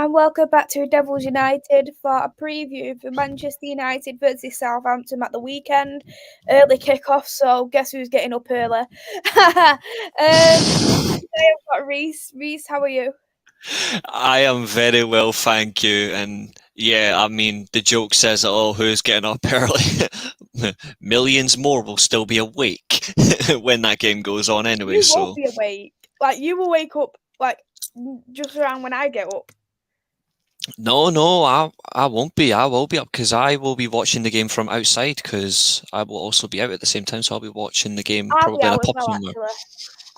and welcome back to Devils United for a preview for Manchester United versus Southampton at the weekend. Early kickoff, so guess who's getting up early? Today I've got Reece. Reece, how are you? I am very well, thank you. And yeah, I mean, the joke says it all. Who's getting up early? Millions more will still be awake when that game goes on anyway. You won't be awake. Like, you will wake up, like, just around when I get up. No, I won't be. I will be up because I will be watching the game from outside because I will also be out at the same time. So I'll be watching the game probably in a pub somewhere.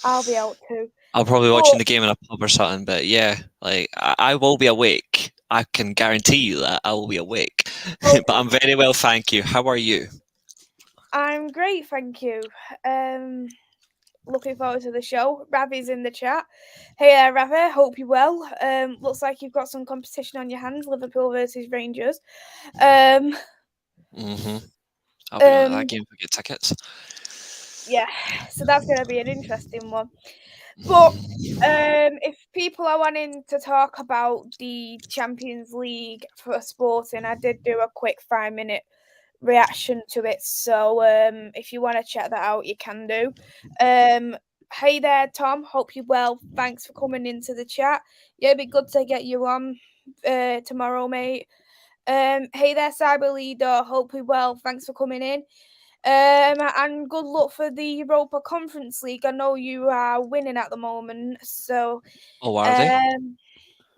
I'll be out too. I'll probably be watching the game in a pub or something. But yeah, like I will be awake. I can guarantee you that I will be awake. But I'm very well, thank you. How are you? I'm great, thank you. Looking forward to the show. Ravi's in the chat. Hey, Ravi, hope you're well. Looks like you've got some competition on your hands, Liverpool versus Rangers. I'll be at that game to get tickets. Yeah, so that's going to be an interesting one. But if people are wanting to talk about the Champions League for Sporting, I did do a quick 5-minute reaction to it. So if you want to check that out, you can do. Hey there, Tom. Hope you're well. Thanks for coming into the chat. Yeah, it'd be good to get you on tomorrow, mate. Hey there, Cyber Leader. Hope you're well. Thanks for coming in. And good luck for the Europa Conference League. I know you are winning at the moment. So, are they?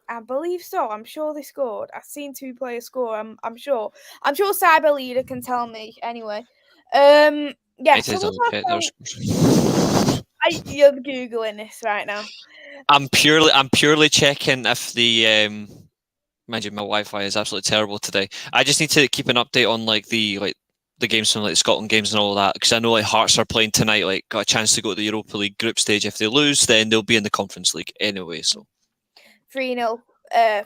I believe so. I'm sure they scored. I've seen 2 players score. I'm sure. I'm sure Cyber Leader can tell me anyway. Yeah. So you're googling this right now. I'm purely checking if the mind you, my Wi-Fi is absolutely terrible today. I just need to keep an update on the games from the Scotland games and all that, because I know Hearts are playing tonight. Got a chance to go to the Europa League group stage. If they lose, then they'll be in the Conference League anyway. So 3-0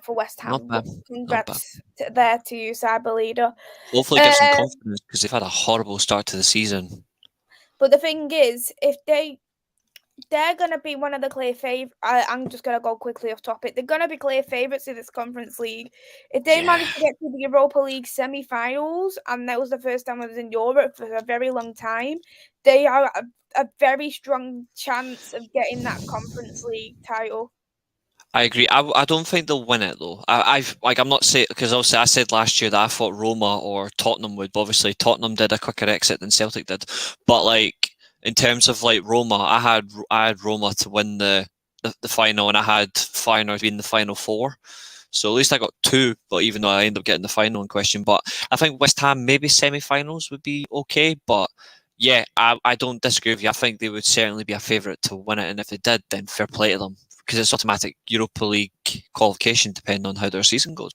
for West Ham. Not bad. Congrats there to you, Cyber Leader. Hopefully get some confidence, because they've had a horrible start to the season. But the thing is, if they're going to be one of the clear favourites. I'm just going to go quickly off topic. They're going to be clear favourites in this Conference League. If they manage to get to the Europa League semi-finals, and that was the first time I was in Europe for a very long time, they are a very strong chance of getting that Conference League title. I agree. I don't think they'll win it though. I'm not saying, because obviously I said last year that I thought Roma or Tottenham would. But obviously Tottenham did a quicker exit than Celtic did. But in terms of Roma, I had Roma to win the final, and I had Feyenoord being the final 4. So at least I got 2. But even though I ended up getting the final in question, but I think West Ham maybe semi-finals would be okay. But yeah, I don't disagree with you. I think they would certainly be a favourite to win it, and if they did, then fair play to them, because it's automatic Europa League qualification depending on how their season goes.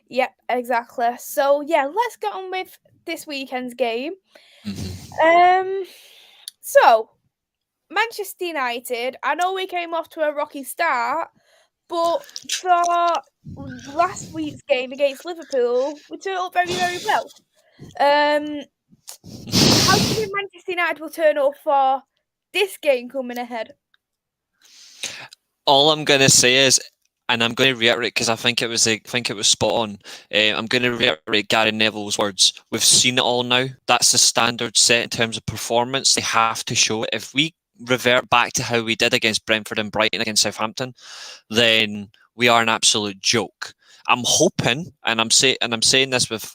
Yep, exactly. So yeah, let's get on with this weekend's game. So Manchester United, I know we came off to a rocky start, but for last week's game against Liverpool, we turned up very, very well. How do you think Manchester United will turn up for this game coming ahead? All I'm going to say is, and I'm going to reiterate because I think it was spot on. I'm going to reiterate Gary Neville's words. We've seen it all now. That's the standard set in terms of performance. They have to show it. If we revert back to how we did against Brentford and Brighton against Southampton, then we are an absolute joke. I'm hoping, and I'm saying this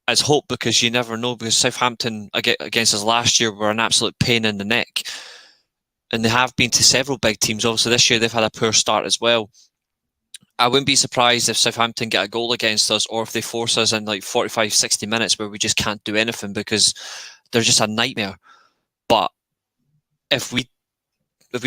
as hope, because you never know, because Southampton against us last year were an absolute pain in the neck. And they have been to several big teams. Obviously, this year they've had a poor start as well. I wouldn't be surprised if Southampton get a goal against us, or if they force us in 45, 60 minutes where we just can't do anything, because they're just a nightmare. But if we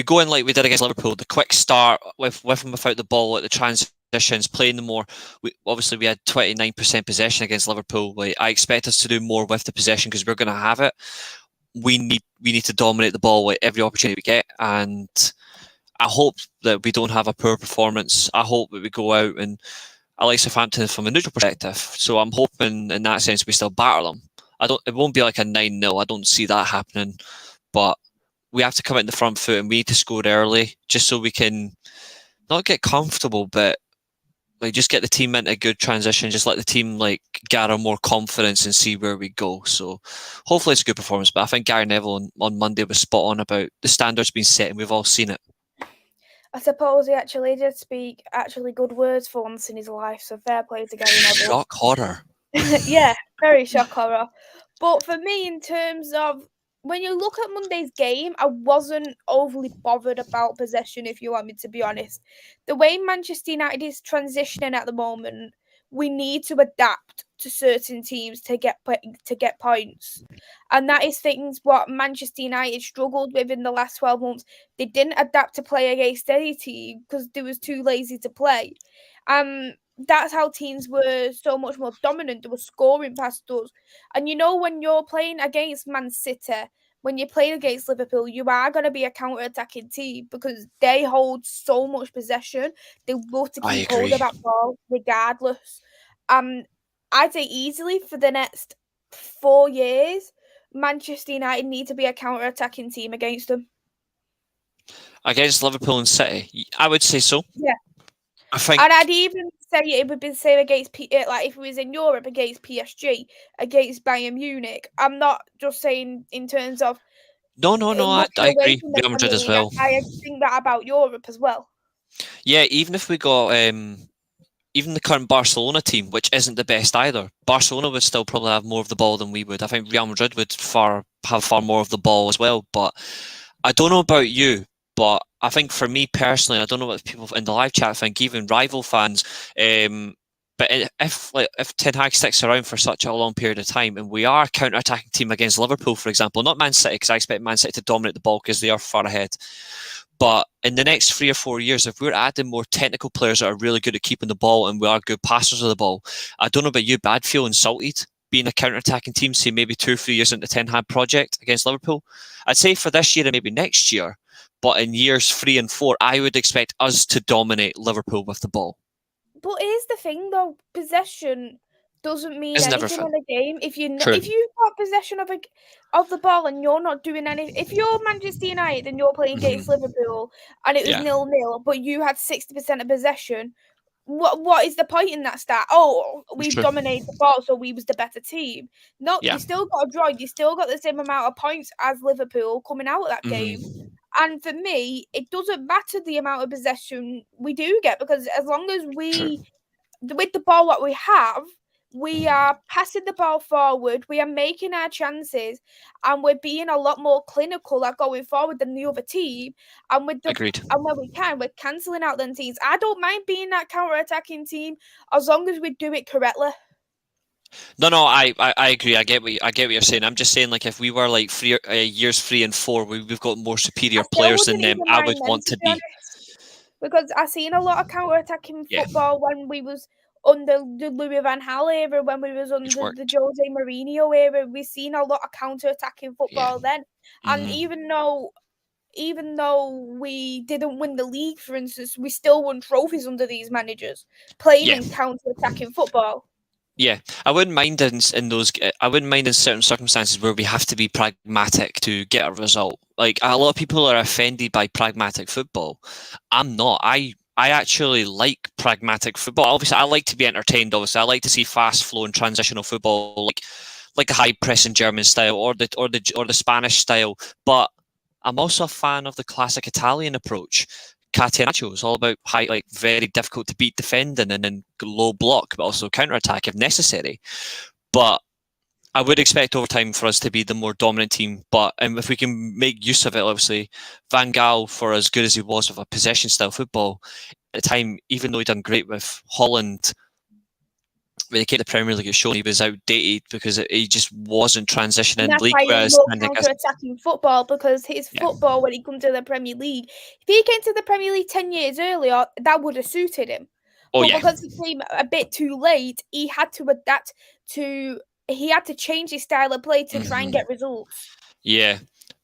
go in like we did against Liverpool, the quick start with and without the ball, the transitions, playing them more. We had 29% possession against Liverpool. I expect us to do more with the possession, because we're going to have it. We need to dominate the ball with every opportunity we get, and I hope that we don't have a poor performance. I hope that we go out, and I like Southampton from a neutral perspective, so I'm hoping in that sense we still batter them. It won't be like a 9-0. I don't see that happening, but we have to come out in the front foot, and we need to score early just so we can not get comfortable, but like just get the team into a good transition, just let the team like gather more confidence and see where we go. So hopefully it's a good performance. But I think Gary Neville on Monday was spot on about the standards being set, and we've all seen it. I suppose he actually did speak good words for once in his life, so fair play to Gary Neville. Shock horror. Yeah, very shock horror. But for me, in terms of when you look at Monday's game, I wasn't overly bothered about possession, if you want me to be honest. The way Manchester United is transitioning at the moment, we need to adapt to certain teams to get points. And that is things what Manchester United struggled with in the last 12 months. They didn't adapt to play against any team because they was too lazy to play. That's how teams were so much more dominant. They were scoring past us. And you know, when you're playing against Man City, when you're playing against Liverpool, you are going to be a counter-attacking team because they hold so much possession. They love to I keep hold agree. of that ball regardless. I'd say easily for the next 4 years, Manchester United need to be a counter-attacking team against them. Against Liverpool and City, I would say so. Yeah. I think, and I'd even say it would be the same against like if it was in Europe against PSG, against Bayern Munich. I'm not just saying in terms of no, I looking away agree. from the Real Madrid Premier as League. well. I think that about Europe as well. Yeah, even if we got even the current Barcelona team, which isn't the best either, Barcelona would still probably have more of the ball than we would. I think Real Madrid would have far more of the ball as well. But I don't know about you, but I think for me personally, I don't know what people in the live chat think, even rival fans. But if Ten Hag sticks around for such a long period of time, and we are a counter-attacking team against Liverpool, for example, not Man City, because I expect Man City to dominate the ball because they are far ahead. But in the next 3 or 4 years, if we're adding more technical players that are really good at keeping the ball and we are good passers of the ball, I don't know about you, but I'd feel insulted being a counter-attacking team, say maybe 2 or 3 years into the Ten Hag project against Liverpool. I'd say for this year and maybe next year, but in years 3 and 4, I would expect us to dominate Liverpool with the ball. But here's the thing, though: possession doesn't mean Isn't anything everything. in a game. If True. you've got possession of the ball and you're not doing anything, if you're Manchester United and you're playing against Liverpool and it was Yeah. 0-0, but you had 60% of possession, what is the point in that stat? Oh, we True. dominated the ball, so we was the better team. No, Yeah. you still got a draw. You still got the same amount of points as Liverpool coming out of that game. And for me, it doesn't matter the amount of possession we do get because as long as True. with the ball what we have, we are passing the ball forward, we are making our chances, and we're being a lot more clinical at going forward than the other team. And Agreed. and when we can, we're cancelling out them teams. I don't mind being that counter-attacking team as long as we do it correctly. No, I agree. I get what you're saying. I'm just saying, like, if we were like years 3 and 4, we've got more superior I still players than wouldn't them. even I mind would them, want to to be be. honest, because I seen a lot of counter-attacking Yeah, football when we was under the Louis van Gaal era, when we was it's under the worked. Jose Mourinho era. We seen a lot of counter-attacking Yeah. football then, and hmm even though we didn't win the league, for instance, we still won trophies under these managers playing Yeah. in counter-attacking football. Yeah, I wouldn't mind in those. I wouldn't mind in certain circumstances where we have to be pragmatic to get a result. Like a lot of people are offended by pragmatic football. I'm not. I actually like pragmatic football. Obviously, I like to be entertained. Obviously, I like to see fast flowing transitional football, like the high pressing German style or the Spanish style. But I'm also a fan of the classic Italian approach. Catenaccio is all about high, like very difficult to beat defending and then low block, but also counter attack if necessary. But I would expect over time for us to be the more dominant team. But if we can make use of it, obviously, Van Gaal, for as good as he was with a possession style football at the time, even though he done great with Holland, when he came to the Premier League, it showed he was outdated because he just wasn't And transitioning that's league. why he Whereas loved counter-attacking football, because his yeah, football when he come to the Premier League, if he came to the Premier League 10 years earlier, that would have suited him. oh But yeah, because he came a bit too late, he had to adapt he had to change his style of play to try and get results. yeah.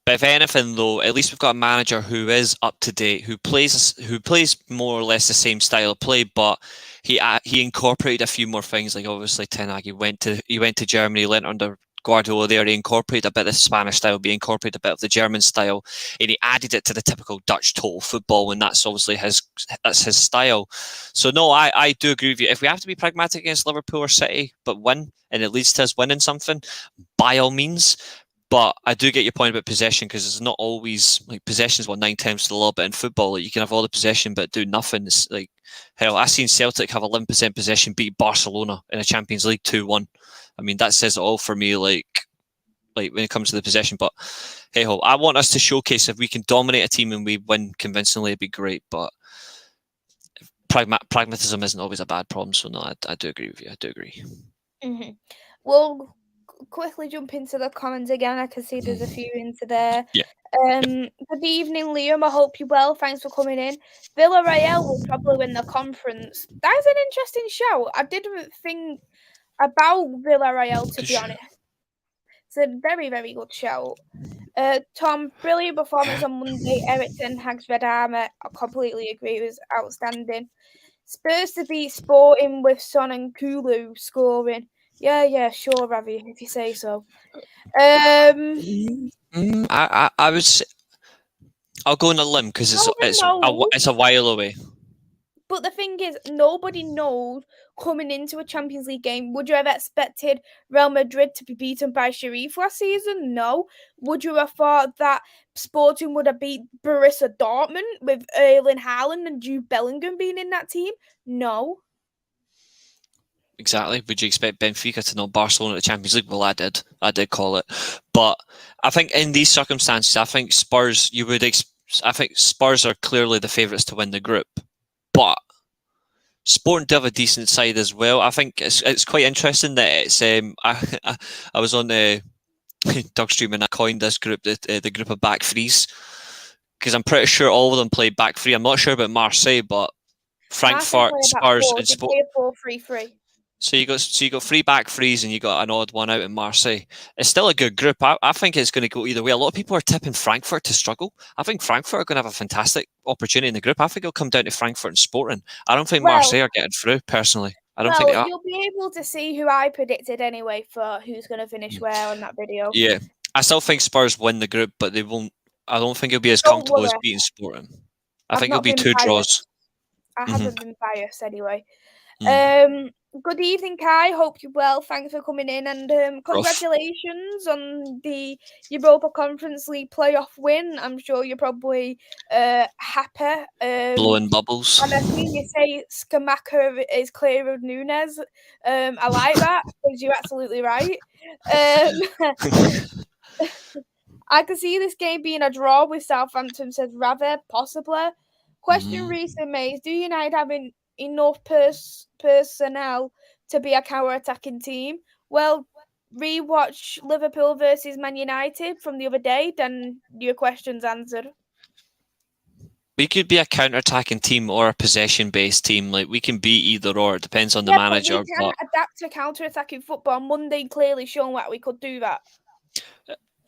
But if anything, though, at least we've got a manager who is up to date, who plays more or less the same style of play, but he incorporated a few more things. Like obviously, Ten Hag, he went to Germany, learned under Guardiola there, he incorporated a bit of the Spanish style, he incorporated a bit of the German style, and he added it to the typical Dutch total football, and that's obviously his style. So no, I do agree with you. If we have to be pragmatic against Liverpool or City, but win, and it leads to us winning something, by all means. But I do get your point about possession, because it's not always like possession is 9 times to the law, but in football, like, you can have all the possession but do nothing. It's like, hell, I seen Celtic have 11% possession beat Barcelona in a Champions League 2-1. I mean, that says it all for me, like when it comes to the possession. But hey ho, I want us to showcase if we can dominate a team and we win convincingly, it'd be great. But pragmatism isn't always a bad problem. So no, I do agree with you. I do agree. Mm-hmm. We'll quickly jump into the comments again. I can see there's a few into there. Yeah. Good evening, Liam. I hope you're well. Thanks for coming in. Villarreal will probably win the conference. That's an interesting shout. I didn't think about Villarreal, to be honest. It's a very, very good shout. Tom, brilliant performance on Monday. Eric Ten Hag's red armour, I completely agree, it was outstanding. Spurs to beat Sporting with Son and Kulu scoring. Yeah, sure, Ravi, if you say so. I would say, I'll go on a limb because it's a while away. But the thing is, nobody knows coming into a Champions League game. Would you have expected Real Madrid to be beaten by Sheriff last season? No. Would you have thought that Sporting would have beat Borussia Dortmund with Erling Haaland and Jude Bellingham being in that team? No. Exactly. Would you expect Benfica to knock Barcelona at the Champions League? Well, I did. I did call it. But I think in these circumstances, I think Spurs, I think Spurs are clearly the favourites to win the group. But Sporting do have a decent side as well. I think it's quite interesting that it's I was on the Doug Stream and I coined this group the group of back threes, because I'm pretty sure all of them play back three. I'm not sure about Marseille, but Frankfurt, Spurs, and Sport. 4-3-3. So you got 3 back threes and you got an odd one out in Marseille. It's still a good group. I think it's going to go either way. A lot of people are tipping Frankfurt to struggle. I think Frankfurt are going to have a fantastic opportunity in the group. I think it'll come down to Frankfurt and Sporting. I don't think Marseille are getting through, personally. I don't think they are. You'll be able to see who I predicted anyway for who's going to finish where on that video. Yeah. I still think Spurs win the group, but they won't. I don't think it'll be as comfortable as beating Sporting. I think it'll be 2 draws. I haven't been biased anyway. Good evening, Kai. Hope you're well. Thanks for coming in, and congratulations on the Europa Conference League playoff win. I'm sure you're probably happy. Blowing bubbles. And I mean, you say Scamacca is clear of Nunes. I like that, because you're absolutely right. I can see this game being a draw with Southampton, says Rave, possibly. Question, Reece and Mays, do United have enough personnel to be a counter-attacking team? Well, rewatch Liverpool versus Man United from the other day, then your question's answered. We could be a counter-attacking team or a possession-based team. Like, we can be either or. It depends on the manager. But we can adapt to counter-attacking football. Monday clearly shown that we could do that.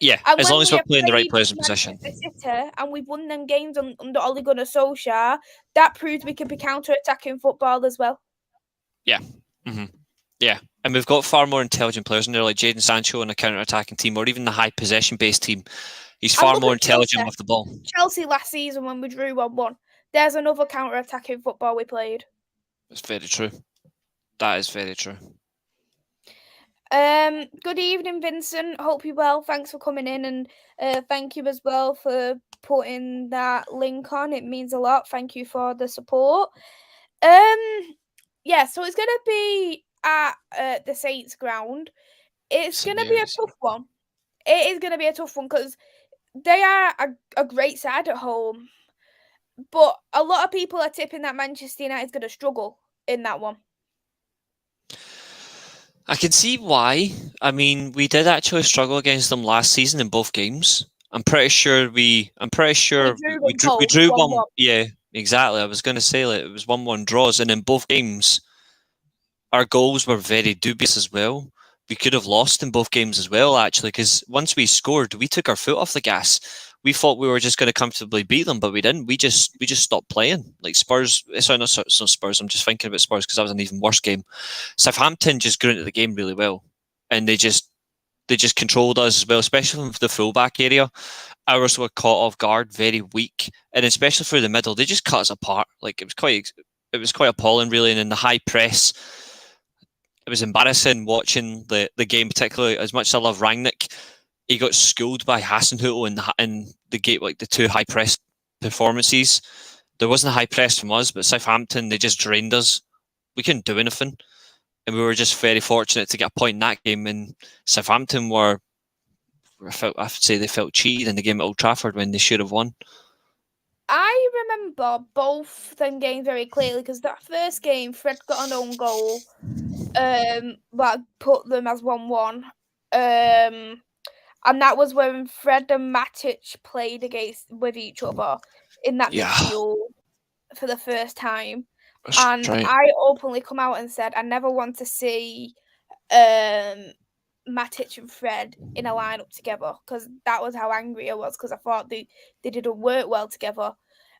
Yeah, and as long as we're playing the right players in position. And we've won them games under Ole Gunnar Solskjaer, that proves we can be counter-attacking football as well. Yeah. Yeah, and we've got far more intelligent players in there, like Jadon Sancho in a counter-attacking team, or even the high possession-based team. He's far more intelligent with the ball. Chelsea last season when we drew 1-1. There's another counter-attacking football we played. That's very true. That is very true. Good evening, Vincent. Hope you're well. Thanks for coming in, and thank you as well for putting that link on. It means a lot. Thank you for the support. Yeah, so it's going to be at the Saints ground. It's going to be a tough one. It is going to be a tough one because they are a great side at home. But a lot of people are tipping that Manchester United is going to struggle in that one. I can see why. I mean, we did actually struggle against them last season in both games. I'm pretty sure we drew 1-1. Yeah, exactly. I was going to say it was 1-1 draws, and in both games, our goals were very dubious as well. We could have lost in both games as well, actually, because once we scored, we took our foot off the gas. We thought we were just going to comfortably beat them, but we didn't. We just stopped playing. Like Spurs, sorry, not Spurs. I'm just thinking about Spurs because that was an even worse game. Southampton just grew into the game really well, and they just they just controlled us as well, especially from the fullback area. Ours were caught off guard, very weak, and especially through the middle, they just cut us apart. Like it was quite appalling, really. And in the high press, it was embarrassing watching the game, particularly as much as I love Rangnick. He got schooled by Hasenhüttl in the game, like the two high press performances. There wasn't a high press from us, but Southampton, they just drained us. We couldn't do anything. And we were just very fortunate to get a point in that game. And Southampton I would say they felt cheated in the game at Old Trafford when they should have won. I remember both them games very clearly because that first game, Fred got an own goal, that put them as 1-1. And that was when Fred and Matic played with each other in that midfield for the first time. And right. I openly come out and said I never want to see Matic and Fred in a lineup together because that was how angry I was because I thought they didn't work well together.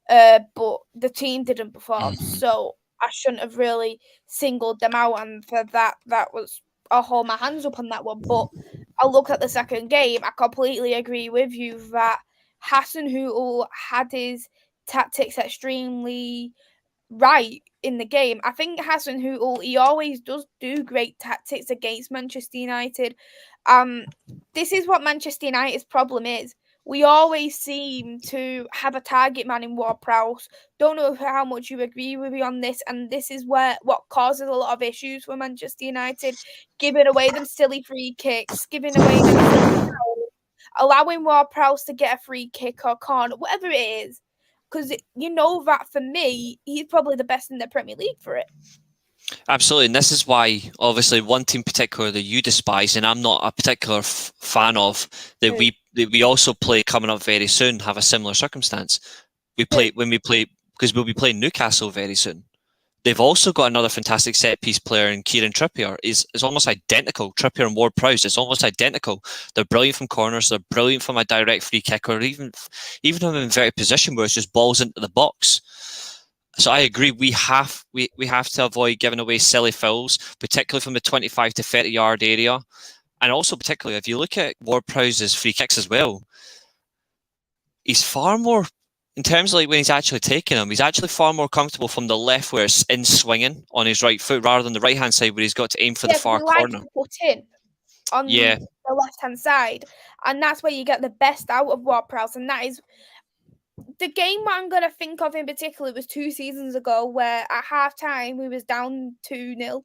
But the team didn't perform, so I shouldn't have really singled them out. And for that was I'll hold my hands up on that one. But I look at the second game. I completely agree with you that Hasenhüttl had his tactics extremely right in the game. I think Hasenhüttl, he always does do great tactics against Manchester United. This is what Manchester United's problem is. We always seem to have a target man in Ward-Prowse. Don't know how much you agree with me on this, and this is what causes a lot of issues for Manchester United, giving away them silly free kicks, giving away them silly fouls, allowing Ward-Prowse to get a free kick or corner, whatever it is. Because you know that for me, he's probably the best in the Premier League for it. Absolutely, and this is why, obviously, one team in particular that you despise, and I'm not a particular fan of, that we also play coming up very soon, have a similar circumstance. Because we'll be playing Newcastle very soon. They've also got another fantastic set-piece player in Kieran Trippier. Is almost identical. Trippier and Ward-Prowse, it's almost identical. They're brilliant from corners. They're brilliant from a direct free kick, or even in inverted position where it's just balls into the box. So I agree. We have to avoid giving away silly fouls, particularly from the 25 to 30 yard area, and also particularly if you look at Ward-Prowse's free kicks as well. He's far more, in terms of like when he's actually taking them, he's actually far more comfortable from the left where it's in swinging on his right foot rather than the right hand side where he's got to aim for the far corner. To put in on the left hand side, and that's where you get the best out of Ward-Prowse, and that is. The game I'm going to think of in particular was 2 seasons ago where at half-time we was down 2-0.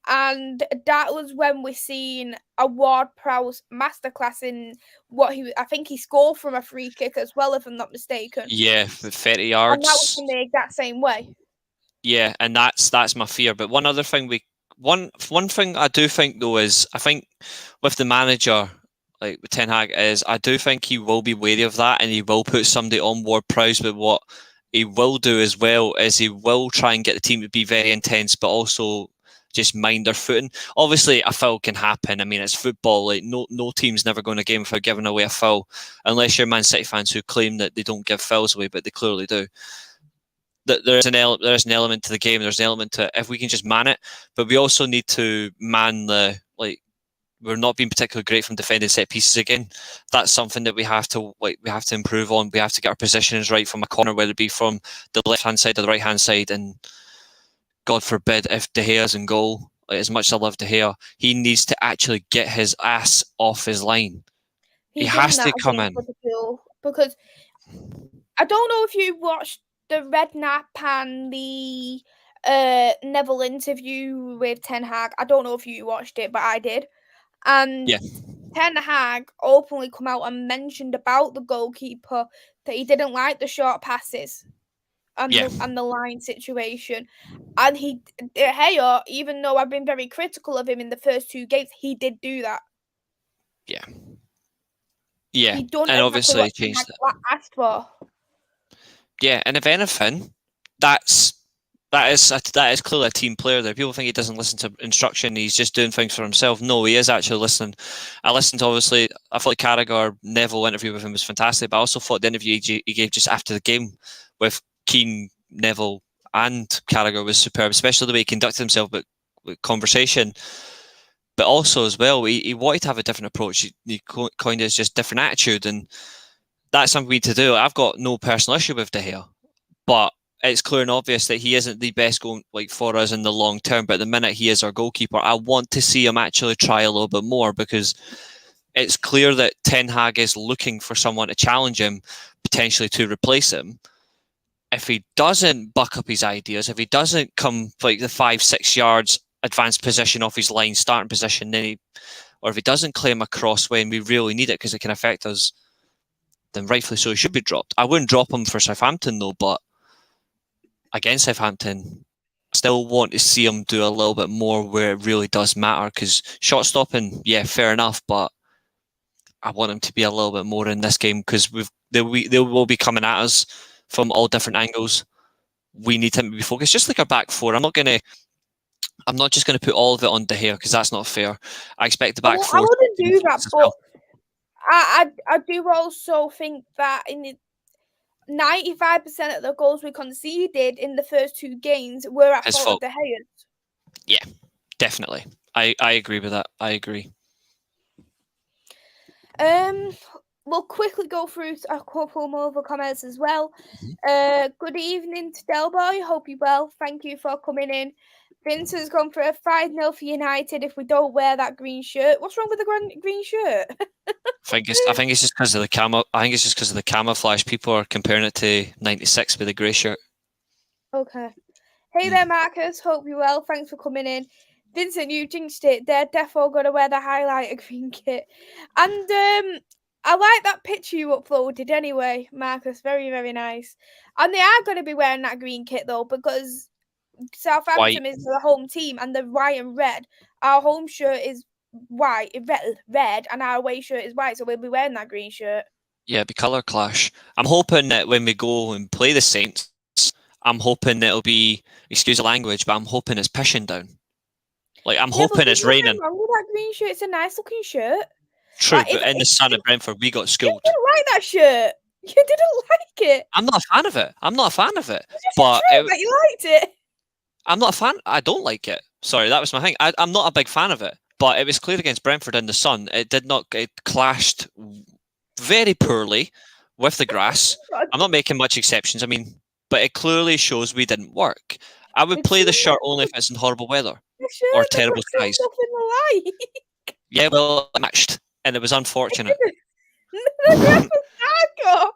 And that was when we seen a Ward-Prowse masterclass in what I think he scored from a free kick as well, if I'm not mistaken. Yeah, for 30 yards. And that was in the exact same way. Yeah, and that's my fear. But one other thing one thing I do think though is I think with the manager, like with Ten Hag, is I do think he will be wary of that and he will put somebody on Ward-Prowse. But what he will do as well is he will try and get the team to be very intense, but also just mind their footing. Obviously, a foul can happen. I mean, it's football. Like no team's never going to game without giving away a foul, unless you're Man City fans who claim that they don't give fouls away, but they clearly do. There's an element to the game. There's an element to if we can just man it, but we also need to man we're not being particularly great from defending set pieces again. That's something that we have to improve on. We have to get our positions right from a corner, whether it be from the left hand side or the right hand side. And God forbid if De Gea's in goal, as much as I love De Gea, he needs to actually get his ass off his line. He has to come in. Because I don't know if you watched the Redknapp and the Neville interview with Ten Hag. I don't know if you watched it, but I did. And Ten Hag openly come out and mentioned about the goalkeeper that he didn't like the short passes and the line situation. And De Gea, even though I've been very critical of him in the first 2 games, he did do that. Yeah. Yeah. He done and obviously what changed that. Asked for. Yeah, and if anything, that is clearly a team player there. People think he doesn't listen to instruction, he's just doing things for himself. No, he is actually listening. I listened to, obviously, I thought Carragher Neville interview with him was fantastic, but I also thought the interview he gave just after the game with Keane, Neville and Carragher was superb, especially the way he conducted himself with conversation. but also as well, he wanted to have a different approach. He coined it as just different attitude, and that's something we need to do. I've got no personal issue with De Gea, but it's clear and obvious that he isn't the best goal for us in the long term. But at the minute he is our goalkeeper, I want to see him actually try a little bit more, because it's clear that Ten Hag is looking for someone to challenge him, potentially to replace him. If he doesn't buck up his ideas, if he doesn't come the 5-6 yards advanced position off his line, starting position, or if he doesn't claim a cross when we really need it because it can affect us, then rightfully so he should be dropped. I wouldn't drop him for Southampton though, but against Southampton, I still want to see him do a little bit more where it really does matter, because shot stopping, yeah, fair enough, but I want him to be a little bit more in this game, because they will be coming at us from all different angles. We need him to be focused, just like our back four. I'm not just going to put all of it on De Gea, because that's not fair. I expect the back four. I wouldn't do that, but I do also think that in 95% of the goals we conceded in the first 2 games were at fault of De Gea's. Yeah, definitely. I agree with that. I agree. We'll quickly go through a couple more of the comments as well. Good evening to Delboy. Hope you're well. Thank you for coming in. Vincent's gone for a 5-0 for United if we don't wear that green shirt. What's wrong with the green shirt? I think it's just because of the I think it's just because of the camouflage. People are comparing it to '96 with a grey shirt. Okay. Hey there, Marcus. Hope you're well. Thanks for coming in. Vincent, you jinxed it. They're definitely going to wear the highlighter green kit. And I like that picture you uploaded anyway, Marcus. Very, very nice. And they are going to be wearing that green kit, though, because Southampton is the home team, and the white and red. Our home shirt is white, red, and our away shirt is white, so we'll be wearing that green shirt. Yeah, it'll be colour clash. I'm hoping that when we go and play the Saints, I'm hoping that it'll be, excuse the language, but I'm hoping it's pissing down. I'm hoping it's raining. Wrong with that green shirt. It's a nice looking shirt. True, but in the sun at Brentford, we got schooled. You didn't like that shirt. You didn't like it. I'm not a fan of it. But you liked it. I'm not a fan. I don't like it. Sorry, that was my thing. I'm not a big fan of it. But it was clear against Brentford in the sun. It clashed very poorly with the grass. I'm not making much exceptions. But it clearly shows we didn't work. I would play the shirt only if it's in horrible weather or terrible skies. Yeah, well, it matched, and it was unfortunate. The grass was darker.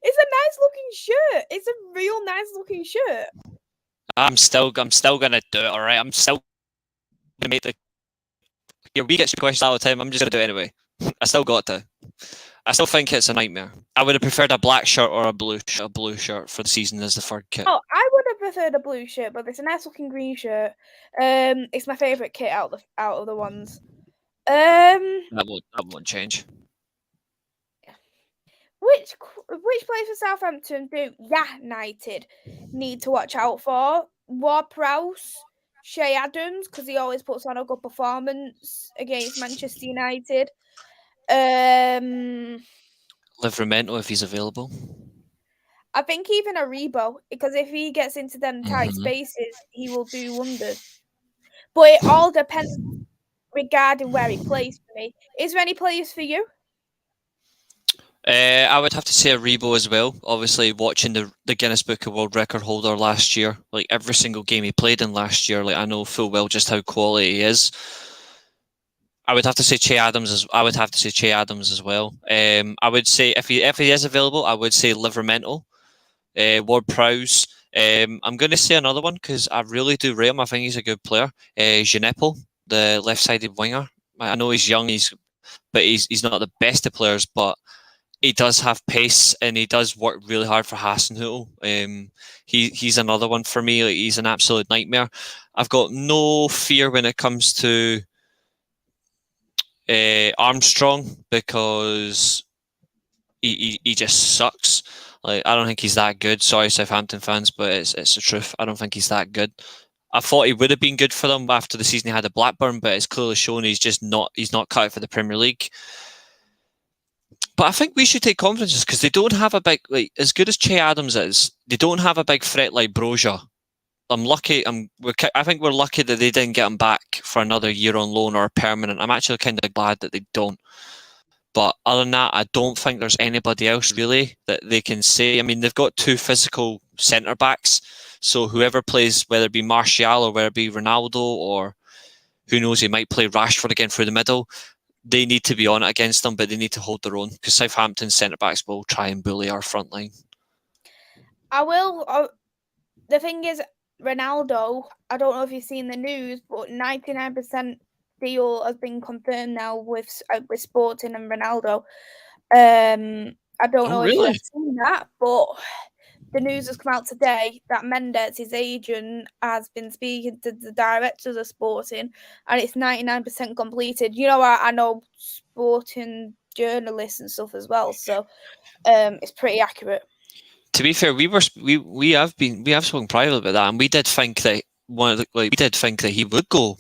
It's a nice looking shirt. It's a real nice looking shirt. I'm still gonna do it. All right, I'm still gonna make the. We get questions all the time. I'm just gonna do it anyway. I still got to. I still think it's a nightmare. I would have preferred a black shirt or a blue shirt for the season as the third kit. Oh, I would have preferred a blue shirt, but it's a nice looking green shirt. It's my favourite kit out of the ones. That won't change. Which players for Southampton do United need to watch out for? Ward-Prowse, Shea Adams, because he always puts on a good performance against Manchester United. Livramento if he's available. I think even a Rebo, because if he gets into them tight spaces, he will do wonders. But it all depends regarding where he plays for me. Is there any players for you? I would have to say a Rebo as well. Obviously, watching the Guinness Book of World Record holder last year, every single game he played in last year, I know full well just how quality he is. I would have to say Che Adams as well. I would say if he is available, I would say Livramento, Ward-Prowse. I'm going to say another one because I really do rate him. I think he's a good player. Gineppo, the left-sided winger. I know he's young, but he's not the best of players, but he does have pace and he does work really hard for Hasenhüttl. He's another one for me. He's an absolute nightmare. I've got no fear when it comes to Armstrong because he just sucks. I don't think he's that good. Sorry, Southampton fans, but it's the truth. I don't think he's that good. I thought he would have been good for them after the season he had at Blackburn, but it's clearly shown he's not cut out for the Premier League. But I think we should take confidence because they don't have a big, as good as Che Adams is, they don't have a big threat like Broja. I'm lucky. I think we're lucky that they didn't get him back for another year on loan or permanent. I'm actually kind of glad that they don't. But other than that, I don't think there's anybody else really that they can say. I mean, they've got 2 physical centre backs, so whoever plays, whether it be Martial or whether it be Ronaldo, or who knows, he might play Rashford again through the middle. They need to be on it against them, but they need to hold their own because Southampton centre backs will try and bully our front line. I will. The thing is, Ronaldo, I don't know if you've seen the news, but 99% deal has been confirmed now with Sporting and Ronaldo. I don't know if you've seen that, but the news has come out today that Mendes, his agent, has been speaking to the directors of Sporting, and it's 99% completed. You know, I know Sporting journalists and stuff as well, so it's pretty accurate. To be fair, we have spoken privately about that, and we did think that he would go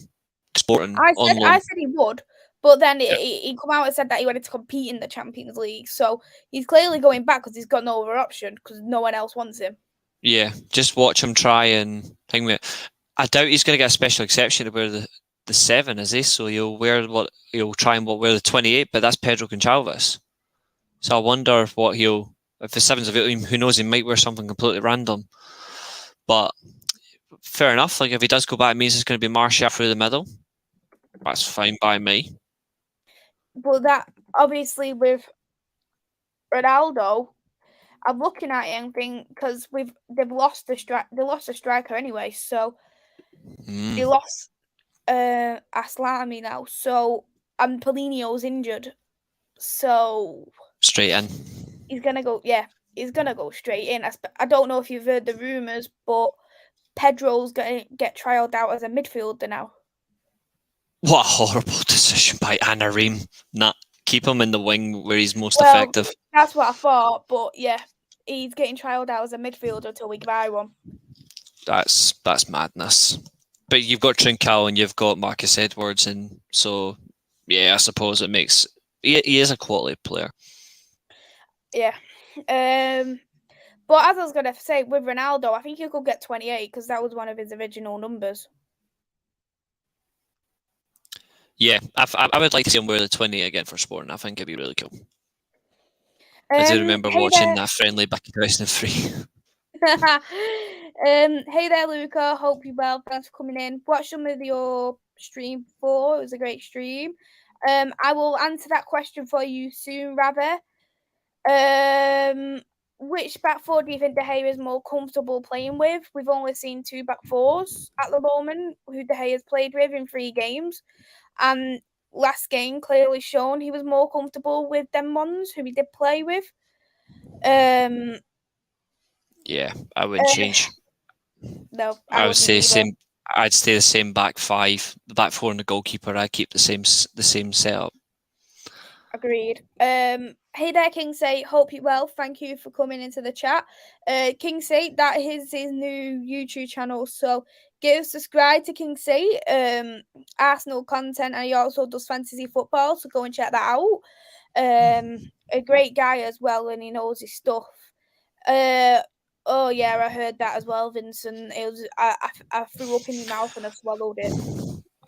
Sporting. I said he would, but then he come out and said that he wanted to compete in the Champions League. So he's clearly going back because he's got no other option because no one else wants him. Yeah, just watch him try and hang with it. I doubt he's going to get a special exception to wear the 7, is he? So he'll try and wear the 28, but that's Pedro Gonçalves. So I wonder if the 7's available, who knows, he might wear something completely random. But fair enough. Like if he does go back, it means it's going to be Martial through the middle. That's fine by me. But that obviously with Ronaldo, I'm looking at it and think because they've lost a striker anyway, so they lost Aslami now. So and Paulinho's injured, so straight in. He's gonna go. Yeah, he's gonna go straight in. I don't know if you've heard the rumours, but Pedro's gonna get trialled out as a midfielder now. What a horrible decision by Anarim. Keep him in the wing where he's most effective. That's what I thought, but yeah, he's getting trialled out as a midfielder until we buy one. That's madness. But you've got Trincao and you've got Marcus Edwards, and so yeah, I suppose it makes he is a quality player. Yeah. But as I was going to say, with Ronaldo, I think he could get 28 because that was one of his original numbers. Yeah, I would like to see him wear the 20 again for Sporting. I think it'd be really cool. I do remember watching that friendly back in 2003. Hey there, Luca. Hope you're well. Thanks for coming in. Watched some of your stream before. It was a great stream. I will answer that question for you soon, rather. Which back four do you think De Gea is more comfortable playing with? We've only seen 2 back fours at the moment who De Gea has played with in 3 games. And last game clearly shown he was more comfortable with them ones who he did play with. Yeah, I wouldn't change. No, I would say same. I'd stay the same back 5, the back 4, and the goalkeeper. I'd keep the same setup. Agreed. Hey there, Kingsay. Hope you're well. Thank you for coming into the chat. Kingsay, that is his new YouTube channel. So subscribe to Kingsay. Arsenal content, and he also does fantasy football. So go and check that out. A great guy as well, and he knows his stuff. Oh yeah, I heard that as well, Vincent. It was I threw up in my mouth and I swallowed it.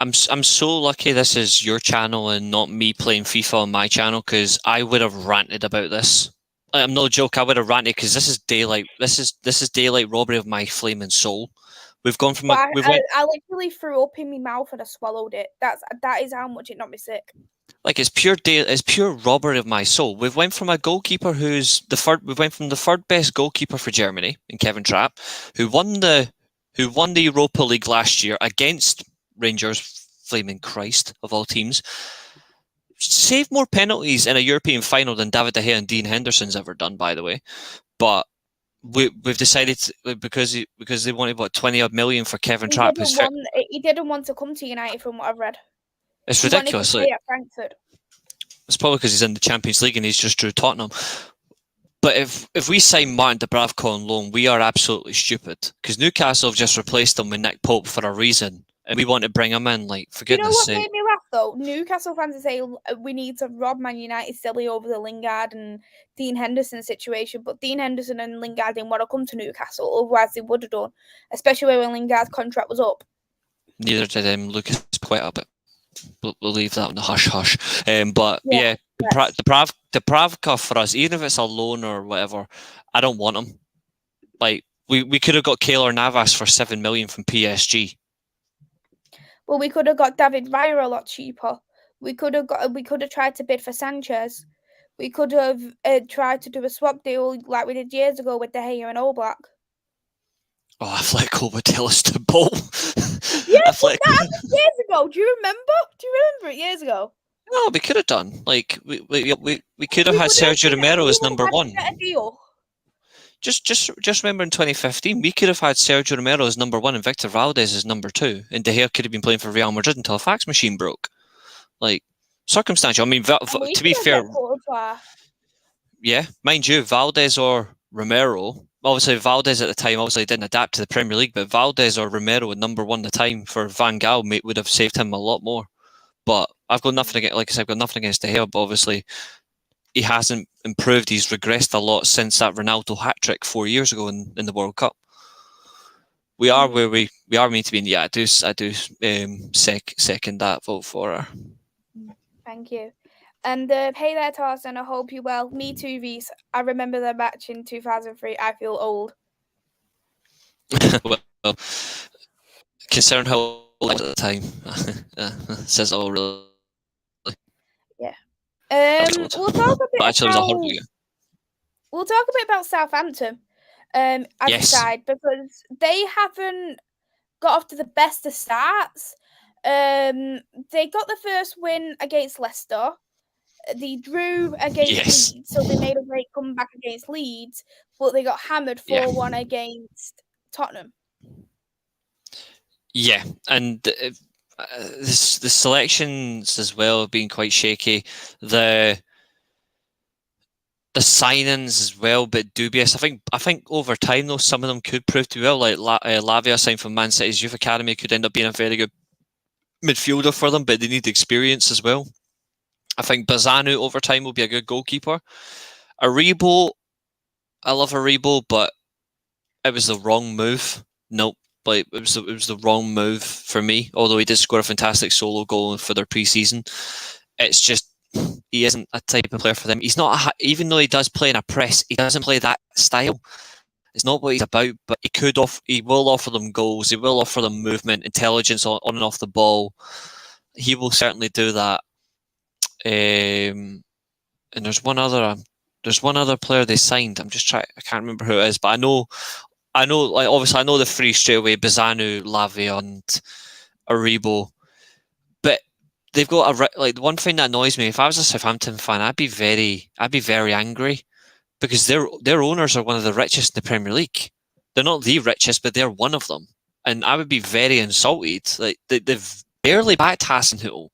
I'm so lucky this is your channel and not me playing FIFA on my channel, because I would have ranted about this. I'm no joke. I would have ranted because this is daylight. This is daylight robbery of my flaming soul. We've gone from I literally threw up in my mouth and I swallowed it. That is how much it knocked me sick. Like it's pure robbery of my soul. We've went from a goalkeeper who's we went from the third best goalkeeper for Germany in Kevin Trapp, who won the Europa League last year against Rangers, flaming Christ of all teams, saved more penalties in a European final than David De Gea and Dean Henderson's ever done, by the way. But we've decided because they wanted 20 million for Kevin Trapp. He didn't want to come to United, from what I've read. It's ridiculous. He wanted to stay at Frankfurt. It's probably because he's in the Champions League and he's just drew Tottenham. But if we sign Martin Dubravka on loan, we are absolutely stupid, because Newcastle have just replaced him with Nick Pope for a reason, and we want to bring him in. Like, for goodness sake. What made me laugh though. Newcastle fans are saying we need to rob Man United silly over the Lingard and Dean Henderson situation, but Dean Henderson and Lingard didn't want to come to Newcastle, otherwise they would have done, especially when Lingard's contract was up. Neither did Lucas Paqueta, but we'll leave that on the hush-hush. But yeah, Dubravka for us, even if it's a loan or whatever, I don't want him. Like, we could have got Keylor Navas for 7 million from PSG. Well, we could have got David Raya a lot cheaper. We could have tried to bid for Sanchez. We could have tried to do a swap deal like we did years ago with De Gea and Oblak. Oh, Atletico would tell us to bowl. Yeah, that happened years ago. Do you remember it years ago? No, we could have done. Like, we could have had Sergio Romero as number one. Deal. Just remember in 2015, we could have had Sergio Romero as number one and Victor Valdez as number two, and De Gea could have been playing for Real Madrid until a fax machine broke. Like, circumstantial. I mean, to be fair, yeah, mind you, Valdez or Romero. Obviously, Valdez at the time obviously didn't adapt to the Premier League, but Valdez or Romero at number one at the time for Van Gaal would have saved him a lot more. But I've got nothing against, like I said, I've got nothing against De Gea, but obviously he hasn't improved. He's regressed a lot since that Ronaldo hat-trick 4 years ago in the World Cup. We are where we are meant to be. And yeah, I do second that vote for her. Thank you. And hey there, Tarzan. I hope you well. Me too, Reece. I remember the match in 2003. I feel old. Well, considering how old I was at the time, says all really. Yeah. We'll talk a bit about Southampton as a side, because they haven't got off to the best of starts. They got the first win against Leicester. They drew against Leeds, so they made a great comeback against Leeds, but they got hammered 4-1 against Tottenham. Yeah, and the selections as well have been quite shaky. The signings as well, but dubious. I think over time though, some of them could prove to be well. Like Lavia signed from Man City's youth academy could end up being a very good midfielder for them, but they need experience as well. I think Bazanu over time will be a good goalkeeper. Aribo, I love Aribo, but it was the wrong move. Nope. Like it was the wrong move for me. Although he did score a fantastic solo goal for their pre-season, it's just he isn't a type of player for them. He's not even though he does play in a press, he doesn't play that style. It's not what he's about. But he will offer them goals. He will offer them movement, intelligence on and off the ball. He will certainly do that. And there's one other player they signed. I can't remember who it is, but I know. Like obviously, I know the three straight away: Bazanu, Lavia, and Aribo. But they've got the one thing that annoys me. If I was a Southampton fan, I'd be very angry because their owners are one of the richest in the Premier League. They're not the richest, but they're one of them, and I would be very insulted. Like they've barely backed Hasenhüttl.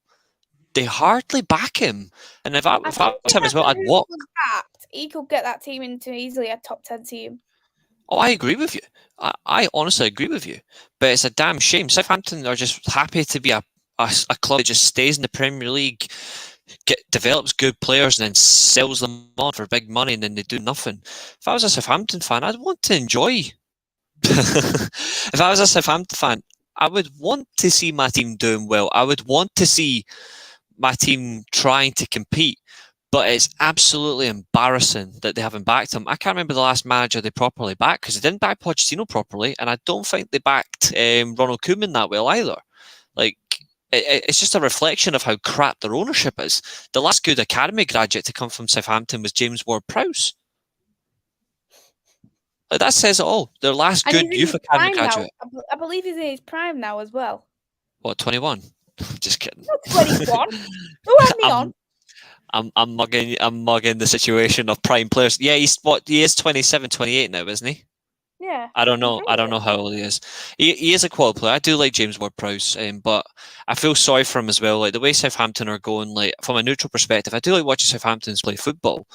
They hardly back him, and if I was him as well, I'd walk. He could get that team into easily a top 10 team. Oh, I agree with you. I honestly agree with you. But it's a damn shame. Southampton are just happy to be a club that just stays in the Premier League, develops good players, and then sells them on for big money, and then they do nothing. If I was a Southampton fan, I'd want to enjoy. If I was a Southampton fan, I would want to see my team doing well. I would want to see my team trying to compete. But it's absolutely embarrassing that they haven't backed him. I can't remember the last manager they properly backed because they didn't back Pochettino properly, and I don't think they backed Ronald Koeman that well either. Like, it's just a reflection of how crap their ownership is. The last good academy graduate to come from Southampton was James Ward-Prowse. Like, that says it all. Their last good youth academy graduate. I believe he's in his prime now as well. What, 21? Just kidding. Not 21. Who had me on? I'm mugging the situation of prime players. Yeah, he is 27, 28 now, isn't he? Yeah. I don't know how old he is. He is a quality player. I do like James Ward-Prowse, but I feel sorry for him as well. Like the way Southampton are going, like from a neutral perspective, I do like watching Southamptons play football.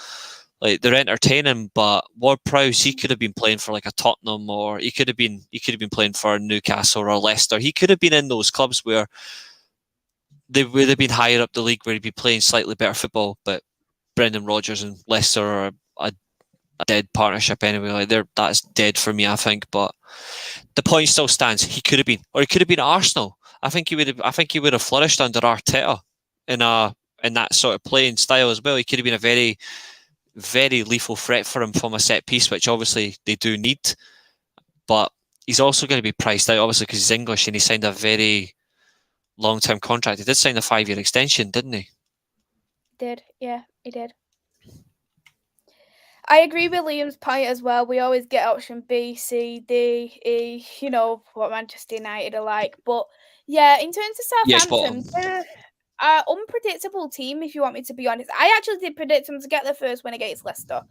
Like they're entertaining, but Ward-Prowse, he could have been playing for like a Tottenham, or he could have been playing for Newcastle or Leicester. He could have been in those clubs where they would have been higher up the league where he'd be playing slightly better football. But Brendan Rodgers and Leicester are a dead partnership anyway. Like that's dead for me, I think. But the point still stands. He could have been, or he could have been at Arsenal. I think he would have. I think he would have flourished under Arteta in that sort of playing style as well. He could have been a very, very lethal threat for him from a set piece, which obviously they do need. But he's also going to be priced out, obviously, because he's English and he signed a very long-term contract. He did sign a 5-year extension, didn't he? Did, yeah, he did. I agree with Liam's point as well. We always get option B, C, D, E, you know, what Manchester United are like. But yeah, in terms of Southampton, they're an unpredictable team, if you want me to be honest. I actually did predict them to get their first win against Leicester.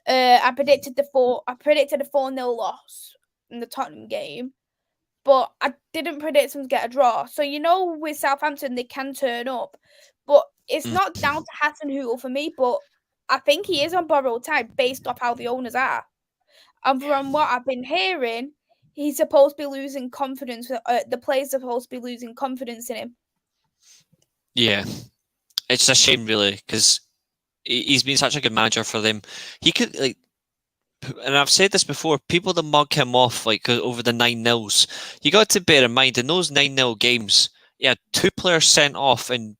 I predicted a 4-0 loss in the Tottenham game. But I didn't predict them to get a draw. So, you know, with Southampton, they can turn up. But it's not down to Hasenhüttl for me, but I think he is on borrowed time based off how the owners are. And from what I've been hearing, he's supposed to be losing confidence. The players are supposed to be losing confidence in him. Yeah. It's a shame, really, because he's been such a good manager for them. He could, like, and I've said this before, people that mug him off like over the 9-0s, you got to bear in mind in those 9-0 games, he had 2 players sent off, and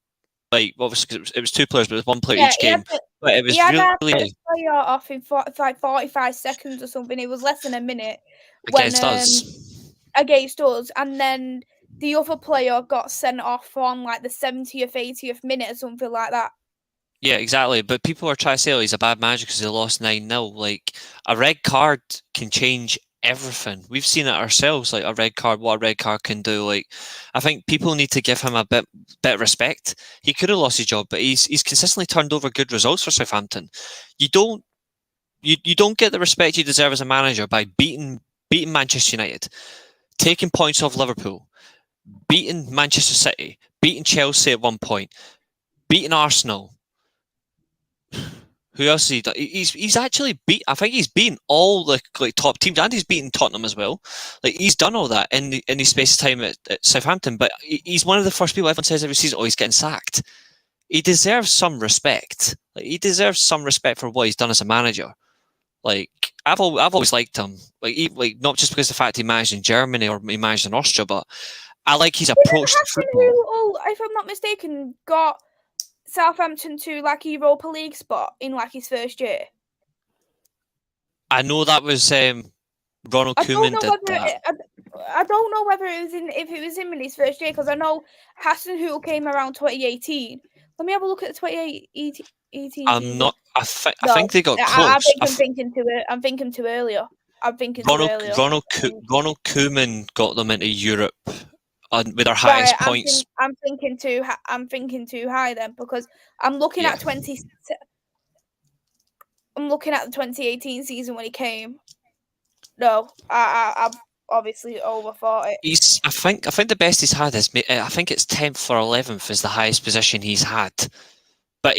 like obviously it was 2 players, but it was 1 player each game. But it was really player off in 45 seconds or something. It was less than a minute against us, and then the other player got sent off on like the 70th, 80th minute or something like that. Yeah, exactly. But people are trying to say, oh, he's a bad manager because he lost 9-0. Like, a red card can change everything. We've seen it ourselves, like what a red card can do. Like, I think people need to give him a bit of respect. He could have lost his job, but he's consistently turned over good results for Southampton. You don't get the respect you deserve as a manager by beating Manchester United, taking points off Liverpool, beating Manchester City, beating Chelsea at one point, beating Arsenal. Who else has he done? He's actually beat. I think he's beaten all the top teams, and he's beaten Tottenham as well. Like, he's done all that in his space of time at Southampton. But he's one of the first people everyone says every season, "Oh, he's getting sacked." He deserves some respect. Like, he deserves some respect for what he's done as a manager. Like, I've always liked him. Like not just because of the fact he managed in Germany or he managed in Austria, but I like his approach to football. If I'm not mistaken, got Southampton to like Europa League spot in like his first year. I know that was Ronald Koeman did that. I don't know whether if it was him in his first year, because I know Hasenhüttl came around 2018. Let me have a look at the 2018. I'm not. I think they got close. I'm thinking too earlier. Ronald Koeman got them into Europe with their highest points. I'm thinking too high then, because I'm looking at I'm looking at the 2018 season when he came. No, I've obviously overthought it. I think the best he's had is, I think it's 10th or 11th is the highest position he's had. But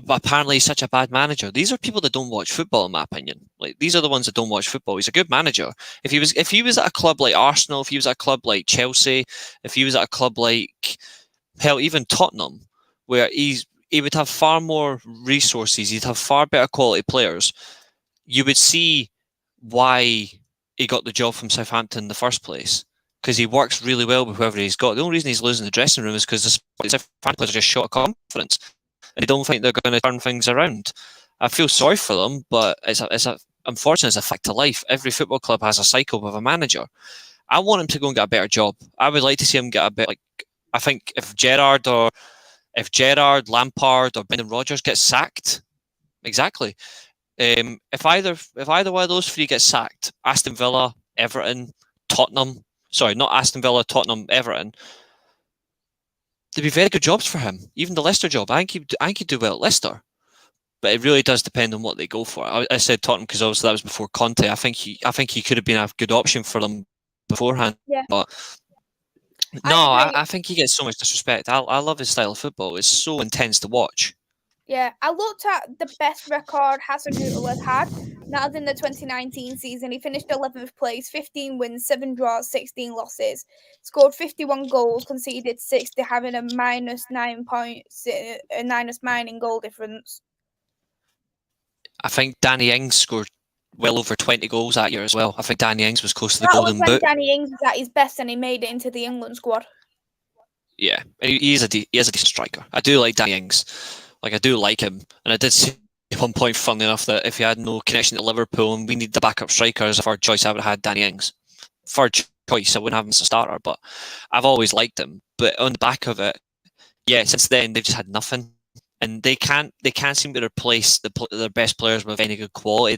apparently he's such a bad manager. These are people that don't watch football, in my opinion. Like, these are the ones that don't watch football. He's a good manager. If he was at a club like Arsenal, if he was at a club like Chelsea, if he was at a club like, hell, even Tottenham, where he would have far more resources, he'd have far better quality players, you would see why he got the job from Southampton in the first place. Because he works really well with whoever he's got. The only reason he's losing the dressing room is because the Southampton players are just short of confidence. And they don't think they're going to turn things around. I feel sorry for them, but unfortunately, it's a fact of life. Every football club has a cycle with a manager. I want him to go and get a better job. I would like to see him get a bit, like, I think if Gerrard, Lampard, or Brendan Rodgers get sacked, exactly. If either one of those 3 gets sacked, Aston Villa, Everton, Tottenham. Sorry, not Aston Villa, Tottenham, Everton. There'd be very good jobs for him. Even the Leicester job, I think he'd do well at Leicester. But it really does depend on what they go for. I said Tottenham because obviously that was before Conte. I think he could have been a good option for them beforehand. Yeah. But no, I think he gets so much disrespect. I love his style of football. It's so intense to watch. Yeah, I looked at the best record Hasenhüttl has had, That was in the 2019 season. He finished 11th place, 15 wins, 7 draws, 16 losses. Scored 51 goals, conceded 60, having a minus 9 points, a minus 9 in goal difference. I think Danny Ings scored well over 20 goals that year as well. I think Danny Ings was close to the That Golden was when Boot. Danny Ings was at his best and he made it into the England squad. Yeah, he is a decent striker. I do like Danny Ings. Like, I do like him. And I did say at one point, funnily enough, that if he had no connection to Liverpool and we need the backup striker as a third choice, I would have had Danny Ings. Third choice, I wouldn't have him as a starter, but I've always liked him. But on the back of it, yeah, since then they've just had nothing, and they can't seem to replace their best players with any good quality.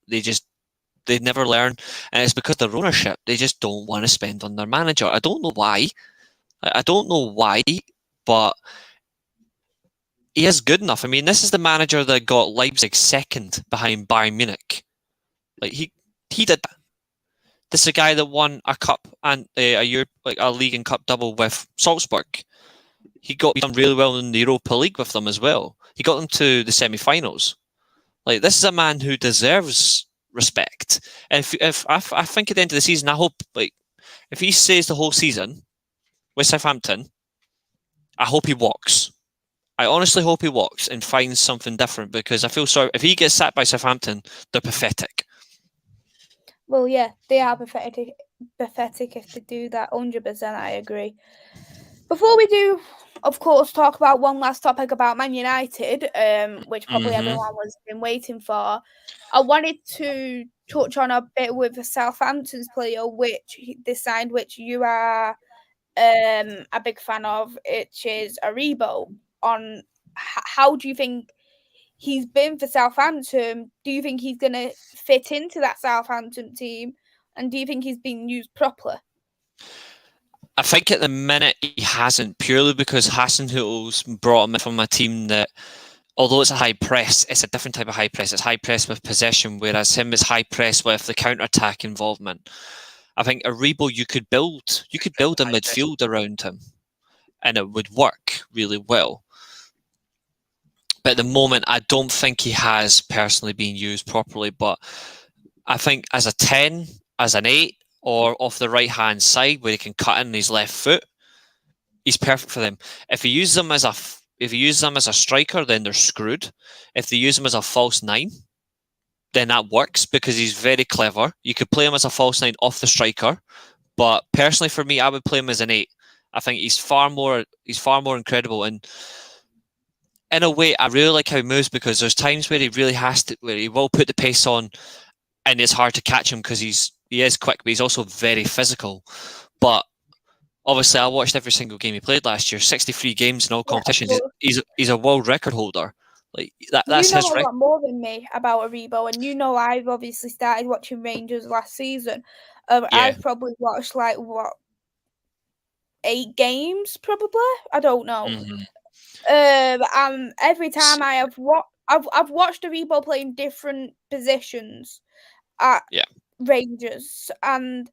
They never learn, and it's because of their ownership. They just don't want to spend on their manager. I don't know why. But he is good enough. I mean, this is the manager that got Leipzig second behind Bayern Munich. Like he did that. This is a guy that won a cup and a league and cup double with Salzburg. He done really well in the Europa League with them as well. He got them to the semi-finals. Like, this is a man who deserves respect. And if I think at the end of the season, I hope, like, if he stays the whole season with Southampton, I hope he walks. I honestly hope he walks and finds something different, because I feel sorry if he gets sacked by Southampton. They're pathetic. Well, yeah, they are pathetic if they do that. 100%, I agree. Before we do, of course, talk about one last topic about Man United, which probably everyone was been waiting for, I wanted to touch on a bit with the Southampton's player, which they signed, which you are a big fan of, which is Aribo. On how do you think he's been for Southampton? Do you think he's going to fit into that Southampton team? And do you think he's been used properly? I think at the minute he hasn't, purely because Hasenhutl's brought him in from a team that, although it's a high press, it's a different type of high press. It's high press with possession, whereas him is high press with the counter-attack involvement. I think Aribo, you could build a midfield around him, and it would work really well. But at the moment, I don't think he has personally been used properly. But I think as a 10, as an 8, or off the right-hand side where he can cut in his left foot, he's perfect for them. If he uses them as a striker, then they're screwed. If they use him as a false 9, then that works, because he's very clever. You could play him as a false 9 off the striker, but personally for me, I would play him as an 8. I think he's far more incredible, and in a way, I really like how he moves, because there's times where he really has to, where he will put the pace on, and it's hard to catch him because he is quick, but he's also very physical. But obviously, I watched every single game he played last year, 63 games in all competitions. He's a world record holder. Like that's his record. You know a lot more than me about Aribo, and you know I've obviously started watching Rangers last season. I've probably watched 8 games, probably. I don't know. Every time I've watched Aribo play in different positions at Rangers, and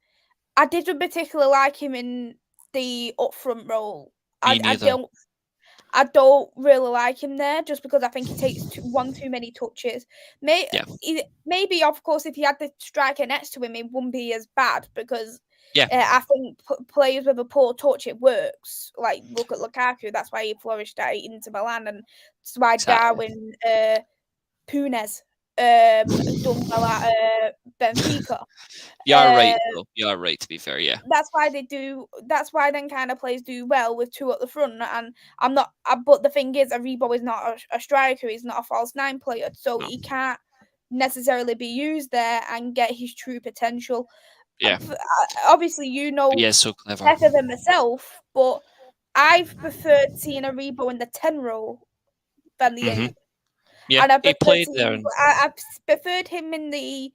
I didn't particularly like him in the up front role. I don't really like him there, just because I think he takes one too many touches. Maybe, of course, if he had the striker next to him, it wouldn't be as bad, because I think players with a poor touch, it works. Like, look at Lukaku. That's why he flourished at Inter Milan, and that's why Darwin Punez done well at Benfica. You are right, though. You are right, to be fair, yeah. That's why then kind of players do well with 2 at the front. And but the thing is, Aribo is not a striker. He's not a false 9 player, so he can't necessarily be used there and get his true potential. Yeah. Obviously, so clever. better than myself, but I've preferred seeing Aribo in the 10 role than the 8. Yeah, and he played there. I've preferred him in the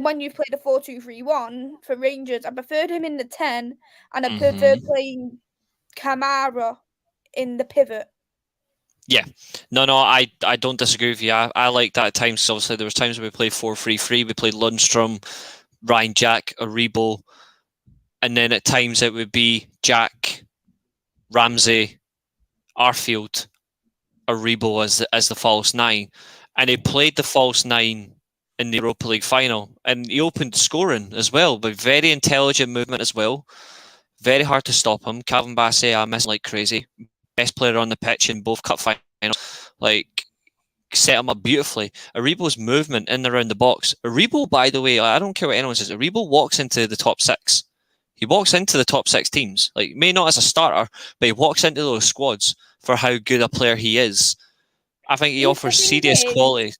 when you played a 4-2-3-1 for Rangers. I preferred him in the 10, and I preferred playing Kamara in the pivot. Yeah, no, I don't disagree with you. I like that at times. So obviously, there was times when we played 4-3-3. We played Lundstrom, Ryan Jack, Aribo, and then at times it would be Jack, Ramsey, Arfield, Aribo as the false 9, and he played the false 9 in the Europa League final, and he opened scoring as well, with very intelligent movement as well. Very hard to stop him. Calvin Bassey, I miss him like crazy. Best player on the pitch in both cup finals. Like, set him up beautifully. Aribo's movement in and around the box. Aribo, by the way, I don't care what anyone says, Aribo walks into the top 6. He walks into the top 6 teams. Like, may not as a starter, but he walks into those squads for how good a player he is. I think he offers serious quality.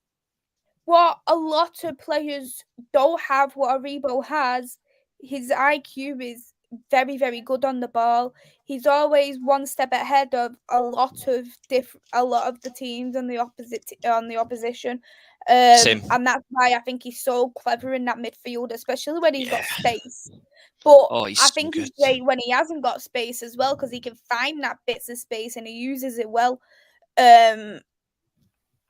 What a lot of players don't have, what Aribo has, his IQ is very, very good on the ball. He's always one step ahead of a lot of the teams on the opposition. Same. And that's why I think he's so clever in that midfield, especially when he's got space. But I think he's great when he hasn't got space as well, because he can find that bits of space and he uses it well.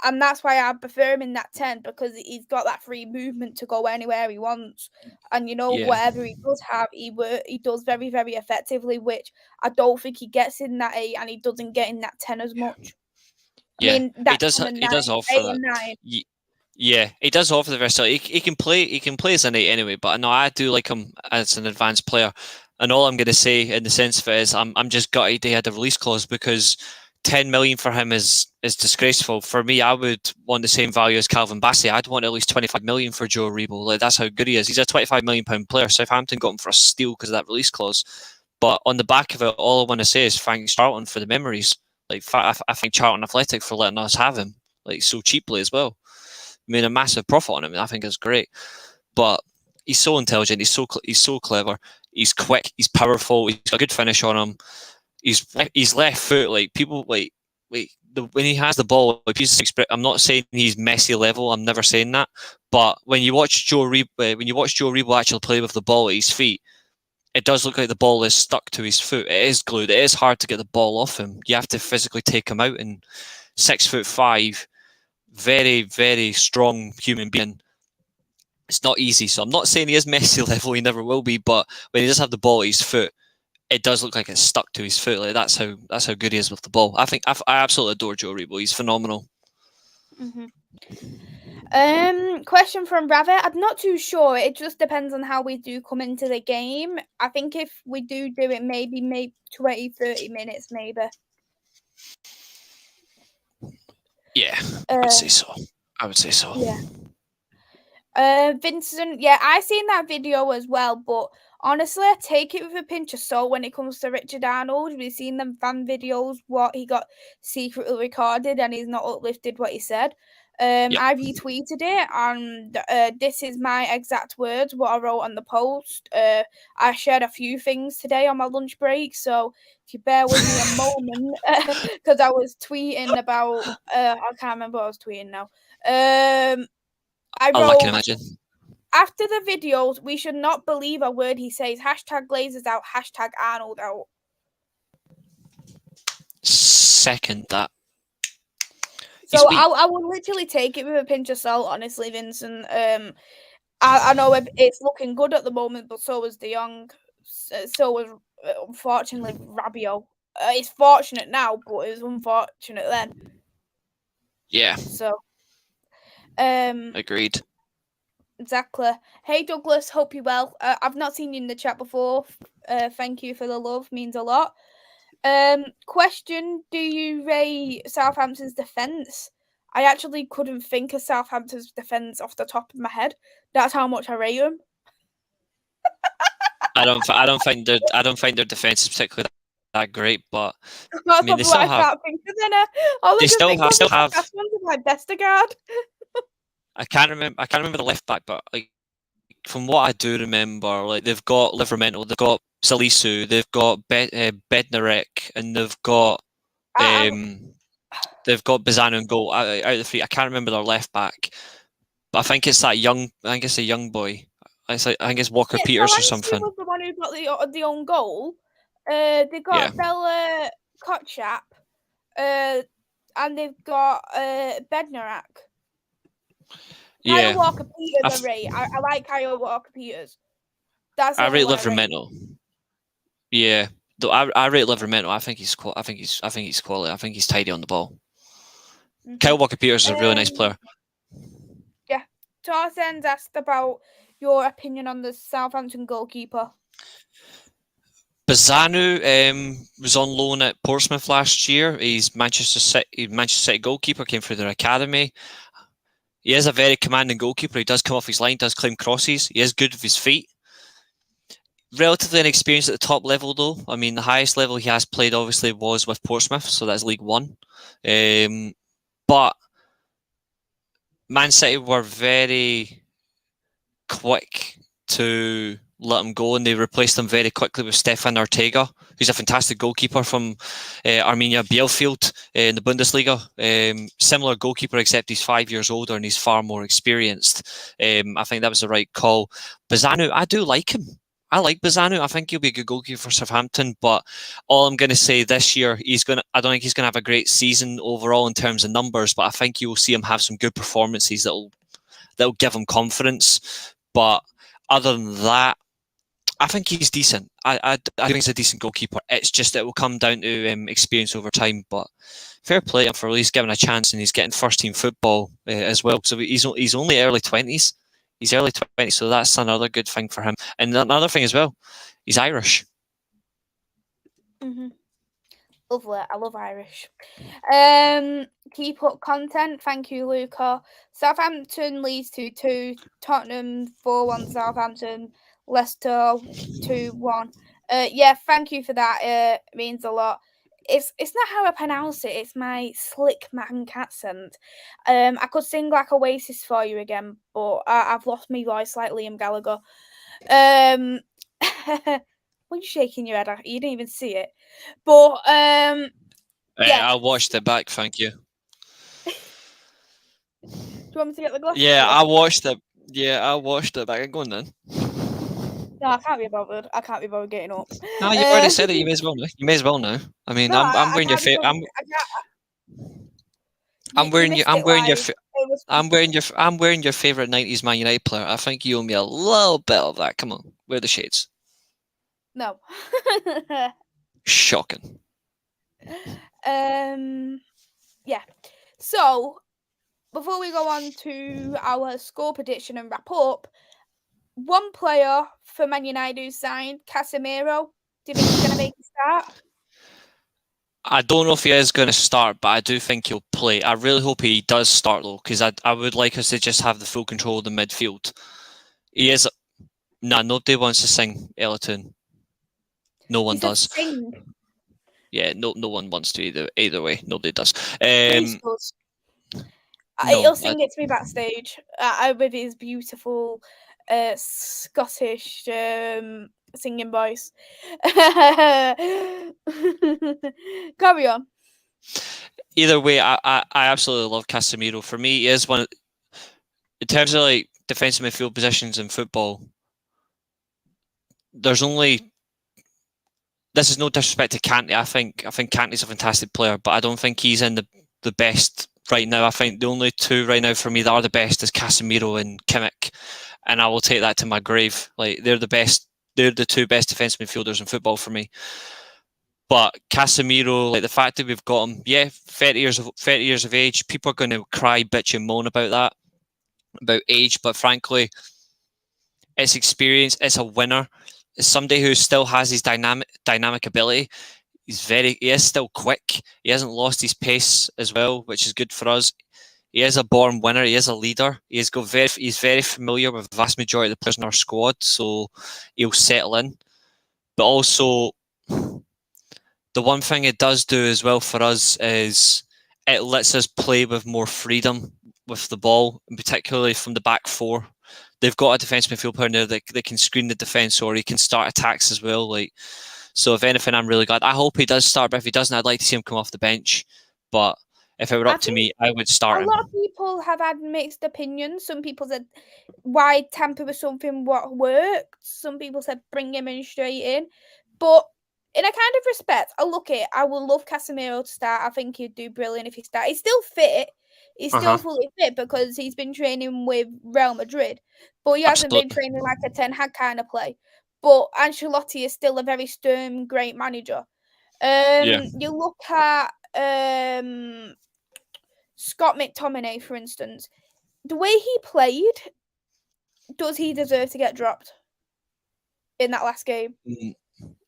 And that's why I prefer him in that 10, because he's got that free movement to go anywhere he wants. And, whatever he does have, he does very, very effectively, which I don't think he gets in that 8, and he doesn't get in that 10 as much. Yeah. I mean, that he does offer 8 that. and 9. Yeah, he does offer the versatility. He can play as an 8 anyway, but no, I do like him as an advanced player. And all I'm going to say in the sense of it is I'm just gutted he had a release clause, because 10 million for him is disgraceful. For me, I would want the same value as Calvin Bassey. I'd want at least 25 million for Joe Aribo. Like, that's how good he is. He's a 25 million pound player. Southampton got him for a steal because of that release clause. But on the back of it, all I want to say is thanks Charlton for the memories. Like, I thank Charlton Athletic for letting us have him, like, so cheaply as well. Made a massive profit on him. I think it's great. But he's so intelligent. He's so clever. He's quick. He's powerful. He's got a good finish on him. He's left foot, like, people when he has the ball, like, I'm not saying he's Messi level. I'm never saying that. But when you watch Joe Aribo actually play with the ball at his feet, it does look like the ball is stuck to his foot. It is glued. It is hard to get the ball off him. You have to physically take him out. And 6'5", very, very strong human being. It's not easy. So I'm not saying he is Messi level. He never will be. But when he does have the ball at his foot, it does look like it's stuck to his foot. Like, that's how good he is with the ball. I absolutely adore Joe Aribo. He's phenomenal. Mm-hmm. Question from Rabbit. I'm not too sure. It just depends on how we do come into the game. I think if we do it, maybe 20, 30 minutes, maybe. Yeah, I'd say so. I would say so. Yeah. Vincent, yeah, I seen that video as well, but honestly, I take it with a pinch of salt when it comes to Richard Arnold. We've seen them fan videos, what he got secretly recorded, and he's not uplifted what he said. I retweeted it, and this is my exact words, what I wrote on the post. I shared a few things today on my lunch break, so if you bear with me a moment, because I was tweeting about, I can't remember what I was tweeting now. I can imagine. After the videos, we should not believe a word he says. #Glazers out, #Arnold out. Second that. So I will literally take it with a pinch of salt, honestly, Vincent. I know it's looking good at the moment, but so was De Jong. So was, unfortunately, Rabiot. It's fortunate now, but it was unfortunate then. Yeah. So. Agreed. Exactly. Hey Douglas, hope you're well. I've not seen you in the chat before. Thank you for the love, means a lot. Question: do you rate Southampton's defence? I actually couldn't think of Southampton's defence off the top of my head. That's how much I rate them. I don't find their defence is particularly that great, but I mean, they still have. They still have. That's my Vestergaard. I can't remember the left back, but like, from what I do remember, like, they've got Liverpool, they've got Salisu, they've got Bednarek, and they've got Bizano and goal out of the three. I can't remember their left back, but I think it's that young. I think it's a young boy. I think it's Walker Peters or something. Was the one who got the own goal. They got Bella Kotchap, and they've got Bednarek. Kyle Walker Peters, I like Kyle Walker Peters. I rate Liverpool. Yeah, though I rate Liverpool. I think he's quality. I think he's tidy on the ball. Mm-hmm. Kyle Walker Peters is a really nice player. Yeah. Tarsen's asked about your opinion on the Southampton goalkeeper. Bazzanu was on loan at Portsmouth last year. He's Manchester City goalkeeper, came through their academy. He is a very commanding goalkeeper. He does come off his line, does claim crosses. He is good with his feet. Relatively inexperienced at the top level, though. I mean, the highest level he has played, obviously, was with Portsmouth, so that's League One. But Man City were very quick to let him go, and they replaced him very quickly with Stefan Ortega, who's a fantastic goalkeeper from Arminia Bielefeld in the Bundesliga. Similar goalkeeper, except he's 5 years older and he's far more experienced. I think that was the right call. Bazzanu, I do like him. I like Bazzanu. I think he'll be a good goalkeeper for Southampton, but all I'm going to say this year, I don't think he's going to have a great season overall in terms of numbers, but I think you will see him have some good performances that'll give him confidence. But other than that, I think he's decent. I think he's a decent goalkeeper. It's just it will come down to experience over time. But fair play to him for at least giving a chance, and he's getting first team football as well. So he's only early 20s. He's early 20s, so that's another good thing for him. And another thing as well, he's Irish. Mm-hmm. Lovely. I love Irish. Keep up content. Thank you, Luca. Southampton leads 2-2. Tottenham 4-1 Southampton. Leicester 2-1. Yeah, thank you for that. It means a lot. It's not how I pronounce it. It's my slick man accent. I could sing like Oasis for you again, but I've lost my voice like Liam Gallagher. What are you shaking your head at? You didn't even see it. But yeah, I watched it back. Thank you. Do you want me to get the glasses? Yeah, I watched it. Yeah, I watched it back. Go on then. No, I can't be bothered. I can't be bothered getting up. No, you already said it. You may as well now. You may as well now. I mean, No, I'm wearing your favorite. I'm wearing your favorite 90s Man United player. I think you owe me a little bit of that. Come on, wear the shades. No. Shocking. Yeah. So before we go on to our score prediction and wrap up, one player for Man United who signed, Casemiro. Do you think he's going to make a start? I don't know if he is going to start, but I do think he'll play. I really hope he does start, though, because I would like us to just have the full control of the midfield. He is... Nah, nobody wants to sing Ellerton. No one does. Sing. Yeah, no one wants to either way. Nobody does. He'll sing it to me backstage with his beautiful Scottish singing voice. Carry on. Either way, I absolutely love Casemiro. For me, he is one. In terms of like defensive midfield positions in football, there's only. This is no disrespect to Kanté. I think Kanté's a fantastic player, but I don't think he's in the best right now. I think the only two right now for me that are the best is Casemiro and Kimmich, and I will take that to my grave. Like they're the best. They're the two best defensive midfielders in football for me. But Casemiro, like the fact that we've got him, 30 years of age. People are going to cry, bitch, and moan about age. But frankly, it's experience. It's a winner. It's somebody who still has his dynamic ability. He is still quick. He hasn't lost his pace as well, which is good for us. He is a born winner. He is a leader. He's very familiar with the vast majority of the players in our squad, so he'll settle in. But also, the one thing it does do as well for us is it lets us play with more freedom with the ball, and particularly from the back four. They've got a defensive midfield player there that can screen the defence, or he can start attacks as well. So if anything, I'm really glad. I hope he does start, but if he doesn't, I'd like to see him come off the bench. But if it were up to me, I would start him. A lot of people have had mixed opinions. Some people said why tamper with something what worked. Some people said bring him in straight in. But in a kind of respect, I will love Casemiro to start. I think he'd do brilliant if he started. He's still fit. He's still fully fit because he's been training with Real Madrid. But he hasn't been training like a Ten Hag kind of play. But Ancelotti is still a very stern, great manager. You look at Scott McTominay, for instance. the way he played, does he deserve to get dropped in that last game?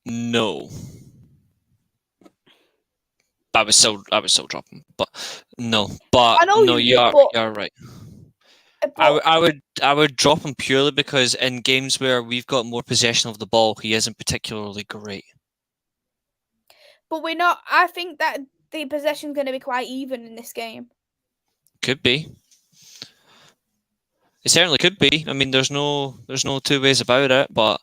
No. I would still drop him, but no. But I know no, you would, but you're right. I would drop him purely because in games where we've got more possession of the ball, he isn't particularly great. But we're not. I think that the possession's going to be quite even in this game. Could be. It certainly could be. I mean, there's no two ways about it, but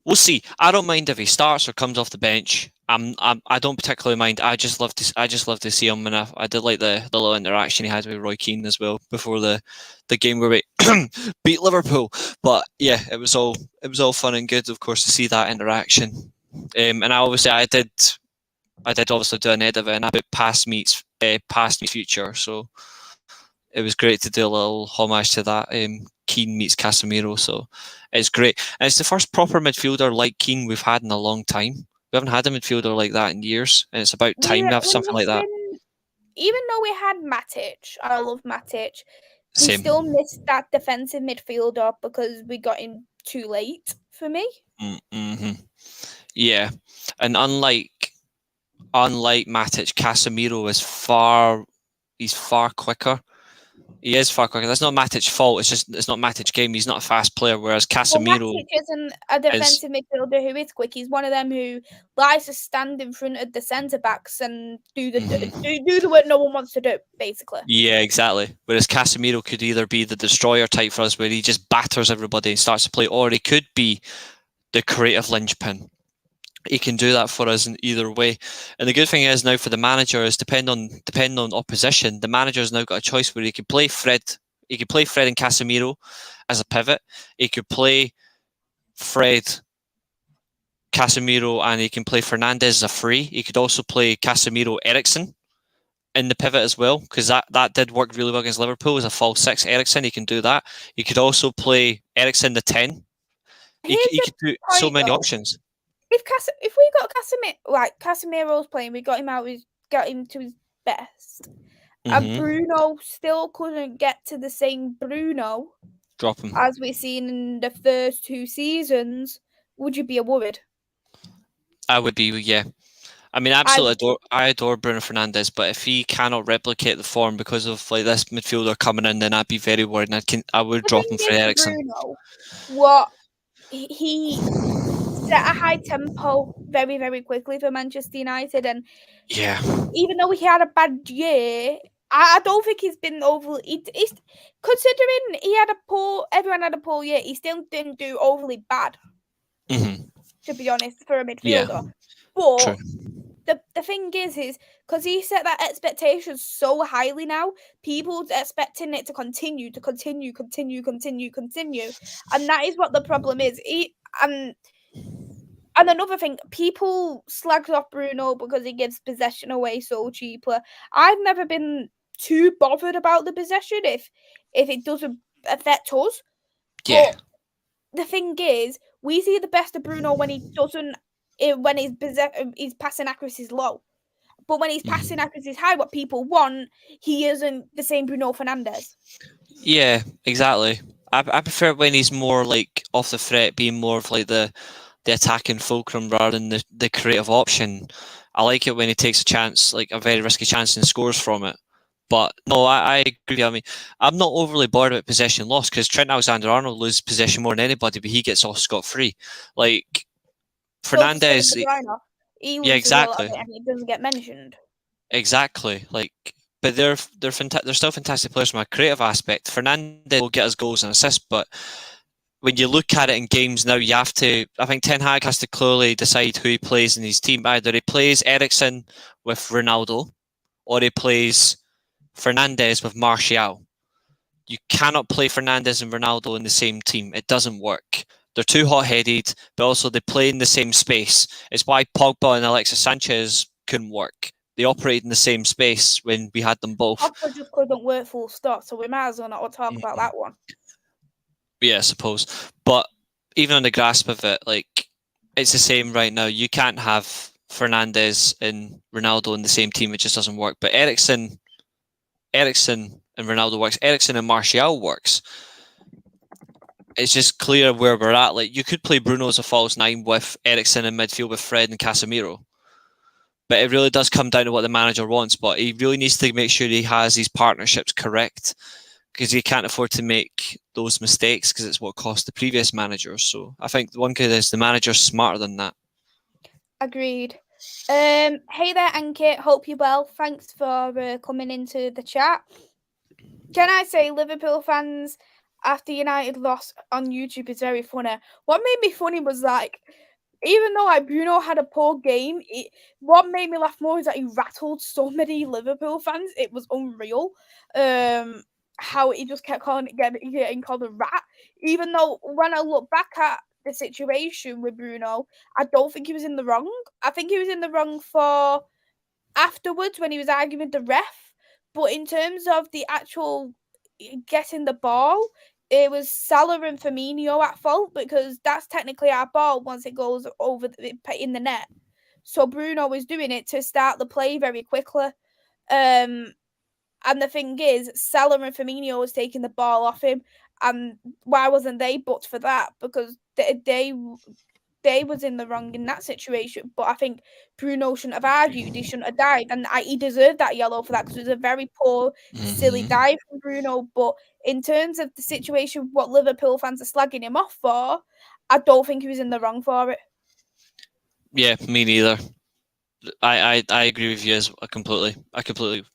we'll see. I don't mind if he starts or comes off the bench. I don't particularly mind. I just love to see him, and I did like the little interaction he had with Roy Keane as well before the game where we beat Liverpool. But yeah, it was all fun and good, of course, to see that interaction. And I did obviously do an edit of it, and I put past meets future. So it was great to do a little homage to that. Keane meets Casemiro, so it's great. And it's the first proper midfielder like Keane we've had in a long time. We haven't had a midfielder like that in years, and it's about time to have something like that. Even though we had Matic, I love Matic, we Same. still missed that defensive midfielder because we got him too late for me. Mm-hmm. Yeah, and unlike Matic, Casemiro is far quicker. He is far quicker. That's not Matic's fault. It's not Matic's game. He's not a fast player. Whereas Casemiro Matic isn't a defensive midfielder who is quick. He's one of them who likes to stand in front of the centre backs and do the work no one wants to do, basically. Yeah, exactly. Whereas Casemiro could either be the destroyer type for us, where he just batters everybody and starts to play, or he could be the creative linchpin. He can do that for us in either way. And the good thing is now for the manager is depending on opposition, the manager's now got a choice where he can play Fred. He could play Fred and Casemiro as a pivot. He could play Fred, Casemiro, and he can play Fernandes as a free. He could also play Casemiro, Eriksen in the pivot as well, because that did work really well against Liverpool as a false six. Eriksen, he can do that. He could also play Eriksen the 10. He could do so many options. If we got Casemiro's playing, we got him to his best, and Bruno still couldn't get to the same Bruno, drop him as we've seen in the first 2 seasons, would you be worried? I would be, yeah. I mean, I adore Bruno Fernandes, but if he cannot replicate the form because of like this midfielder coming in, then I'd be very worried, and I would drop him for Eriksen. Bruno, he set a high tempo very, very quickly for Manchester United, and yeah, even though he had a bad year, I don't think he's been overly. Considering everyone had a poor year, he still didn't do overly bad. To be honest, for a midfielder, yeah. but True. The thing is because he set that expectation so highly now, people's expecting it to continue, and that is what the problem is. And another thing, people slagged off Bruno because he gives possession away so cheaply. I've never been too bothered about the possession if it doesn't affect us. Yeah. But the thing is, we see the best of Bruno when he doesn't, when his passing accuracy is low. But when his passing accuracy is high, what people want, he isn't the same Bruno Fernandes. Yeah, exactly. I prefer when he's more like off the threat, being more of like the attacking fulcrum rather than the creative option. I like it when he takes a chance, like a very risky chance, and scores from it. But no, I agree. I mean, I'm not overly bored about possession loss because Trent Alexander-Arnold loses possession more than anybody, but he gets off scot-free. Like Fernandes, yeah, exactly, and it doesn't get mentioned. Exactly, like, but they're still fantastic players from a creative aspect. Fernandes will get us goals and assists, but when you look at it in games now, you have to. I think Ten Hag has to clearly decide who he plays in his team. Either he plays Eriksen with Ronaldo, or he plays Fernandes with Martial. You cannot play Fernandes and Ronaldo in the same team. It doesn't work. They're too hot-headed, but also they play in the same space. It's why Pogba and Alexis Sanchez couldn't work. They operated in the same space when we had them both. Pogba just couldn't work full stop, so we might as well not talk about that one. Yeah, I suppose. But even on the grasp of it, like, it's the same right now. You can't have Fernandes and Ronaldo in the same team. It just doesn't work. But Eriksen and Ronaldo works. Eriksen and Martial works. It's just clear where we're at. Like, you could play Bruno as a false 9 with Eriksen in midfield with Fred and Casemiro. But it really does come down to what the manager wants. But he really needs to make sure he has his partnerships correct, because he can't afford to make those mistakes, because it's what cost the previous managers. So I think one good is the manager's smarter than that. Agreed. Hey there, Ankit. Hope you're well. Thanks for coming into the chat. Can I say, Liverpool fans, after United lost on YouTube, is very funny. What made me funny was, like, even though like Bruno had a poor game, what made me laugh more is that he rattled so many Liverpool fans. It was unreal. How he just kept getting called a rat. Even though when I look back at the situation with Bruno, I don't think he was in the wrong. I think he was in the wrong for afterwards when he was arguing with the ref. But in terms of the actual getting the ball, it was Salah and Firmino at fault, because that's technically our ball once it goes over in the net. So Bruno was doing it to start the play very quickly. And the thing is, Salah and Firmino was taking the ball off him. And why wasn't they booked for that? Because they was in the wrong in that situation. But I think Bruno shouldn't have argued. He shouldn't have dived. And he deserved that yellow for that, because it was a very poor, silly dive from Bruno. But in terms of the situation, what Liverpool fans are slagging him off for, I don't think he was in the wrong for it. Yeah, me neither. I agree with you I completely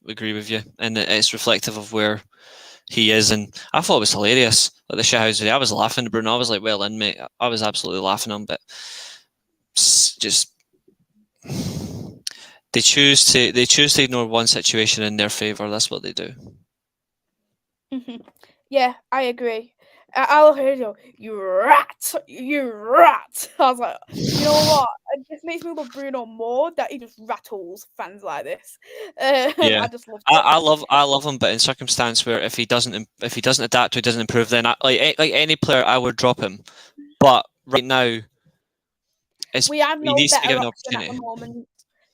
agree with you, and it's reflective of where he is. And I thought it was hilarious, like the shithouse. I was laughing at Bruno. I was like, well in, mate. I was absolutely laughing on, but just they choose to ignore one situation in their favour. That's what they do. Yeah, I agree. I look at it, you rat, you rat. I was like, you know what? It just makes me love Bruno more that he just rattles fans like this. Yeah, I just love it. I love him, but in circumstance where if he doesn't adapt or he doesn't improve, then like any player, I would drop him. But right now, we have no better an option at the moment,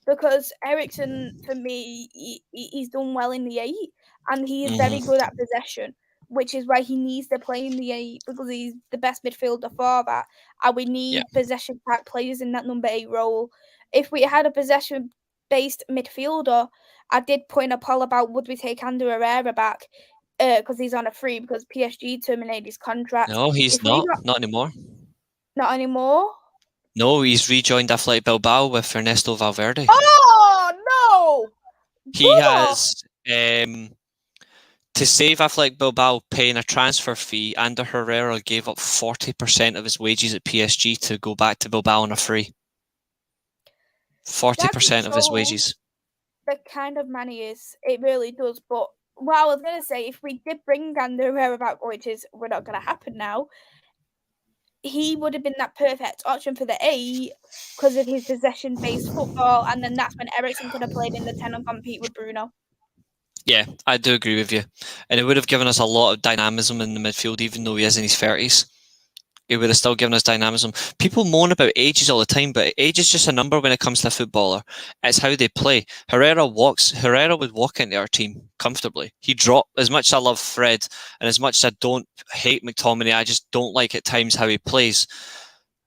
because Eriksen, for me, he's done well in the 8, and he is very good at possession, which is why he needs to play in the 8, because he's the best midfielder for that. And we need possession type players in that number 8 role. If we had a possession based midfielder, I did put in a poll about would we take Ander Herrera back, because he's on a free, because PSG terminated his contract. No, he's not anymore. Not anymore. No, he's rejoined Athletic Bilbao with Ernesto Valverde. Oh no! He has to save Athletic Bilbao paying a transfer fee. Ander Herrera gave up 40% of his wages at PSG to go back to Bilbao on a free. 40% of his wages. The kind of man he is, it really does. But what I was going to say, if we did bring Ander Herrera back, which is we're not going to happen now, he would have been that perfect option for the 8 because of his possession-based football, and then that's when Eriksen could have played in the 10 and compete with Bruno. Yeah, I do agree with you. And it would have given us a lot of dynamism in the midfield, even though he is in his 30s. It would have still given us dynamism. People moan about ages all the time, but age is just a number when it comes to a footballer. It's how they play. Herrera would walk into our team comfortably. He dropped, as much as I love Fred, and as much as I don't hate McTominay, I just don't like at times how he plays.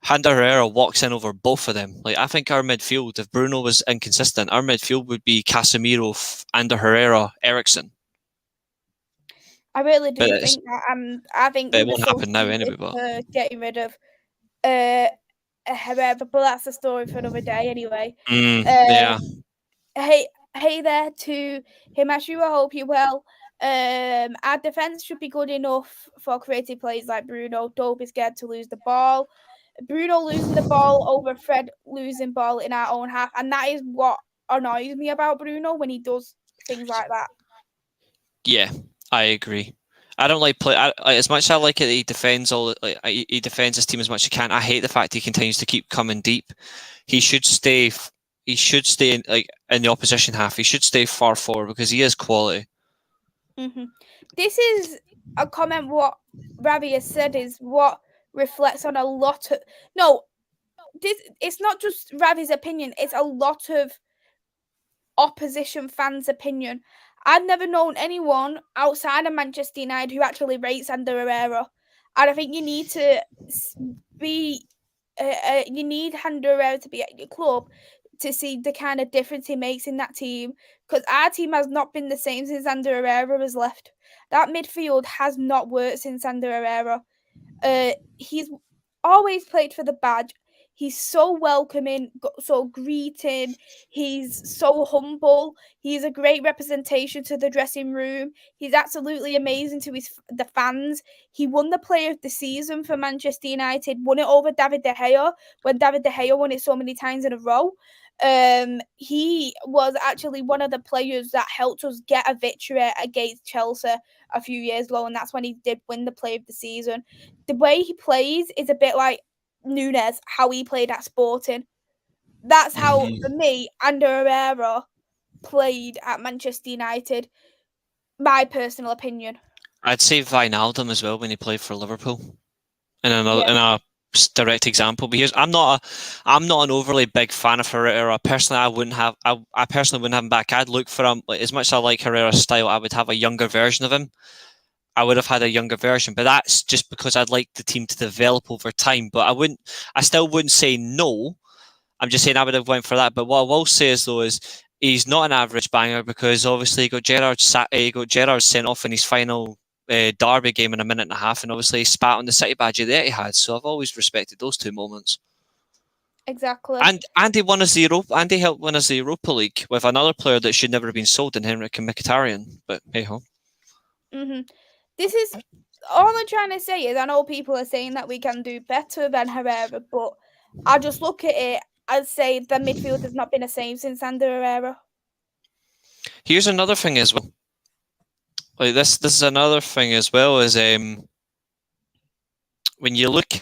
Ander Herrera walks in over both of them. Like, I think our midfield, if Bruno was inconsistent, our midfield would be Casemiro, Ander Herrera, Eriksen. I really do think that. I think it won't happen now anyway. But getting rid of Herrera, but that's a story for another day anyway. Yeah. Hey there to him, Ashu. I hope you're well. Our defense should be good enough for creative plays like Bruno. Don't be scared to lose the ball. Bruno losing the ball over Fred losing ball in our own half, and that is what annoys me about Bruno when he does things like that. Yeah, I agree. I don't like play as much as I like it. He defends he defends his team as much as he can. I hate the fact he continues to keep coming deep. He should stay. He should stay in the opposition half. He should stay far forward because he is quality. Mm-hmm. This is a comment. What Ravi has said is what reflects on a lot of it's not just Ravi's opinion, it's a lot of opposition fans' opinion. I've never known anyone outside of Manchester United who actually rates Ander Herrera. And I think you need to be, you need Ander Herrera to be at your club to see the kind of difference he makes in that team. Because our team has not been the same since Ander Herrera has left. That midfield has not worked since Ander Herrera. He's always played for the badge. He's so welcoming, so greeting. He's so humble. He's a great representation to the dressing room. He's absolutely amazing to the fans. He won the Player of the Season for Manchester United, won it over David De Gea when David De Gea won it so many times in a row. He was actually one of the players that helped us get a victory against Chelsea a few years ago, and that's when he did win the Player of the Season. The way he plays is a bit like Nunes, how he played at Sporting. That's how, for me, Ander Herrera played at Manchester United. My personal opinion. I'd say Wijnaldum as well when he played for Liverpool. In a direct example, because I'm not an overly big fan of Herrera. Personally, I personally wouldn't have him back. I'd look for him, like, as much as I like Herrera's style, I would have a younger version of him. I would have had a younger version, but that's just because I'd like the team to develop over time. But I still wouldn't say no. I'm just saying I would have went for that. But what I will say is he's not an average banger, because obviously he got Gerrard sent off in his final Derby game in a minute and a half, and obviously he spat on the City badge at the Etihad. So I've always respected those two moments. Exactly. And he won us and he helped win us the Europa League with another player that should never have been sold in Henrik Mkhitaryan. But hey ho. This is all I'm trying to say is, I know people are saying that we can do better than Herrera, but I just look at it and say the midfield has not been the same since Ander Herrera. Here's another thing as well. Like this is another thing as well, is when you look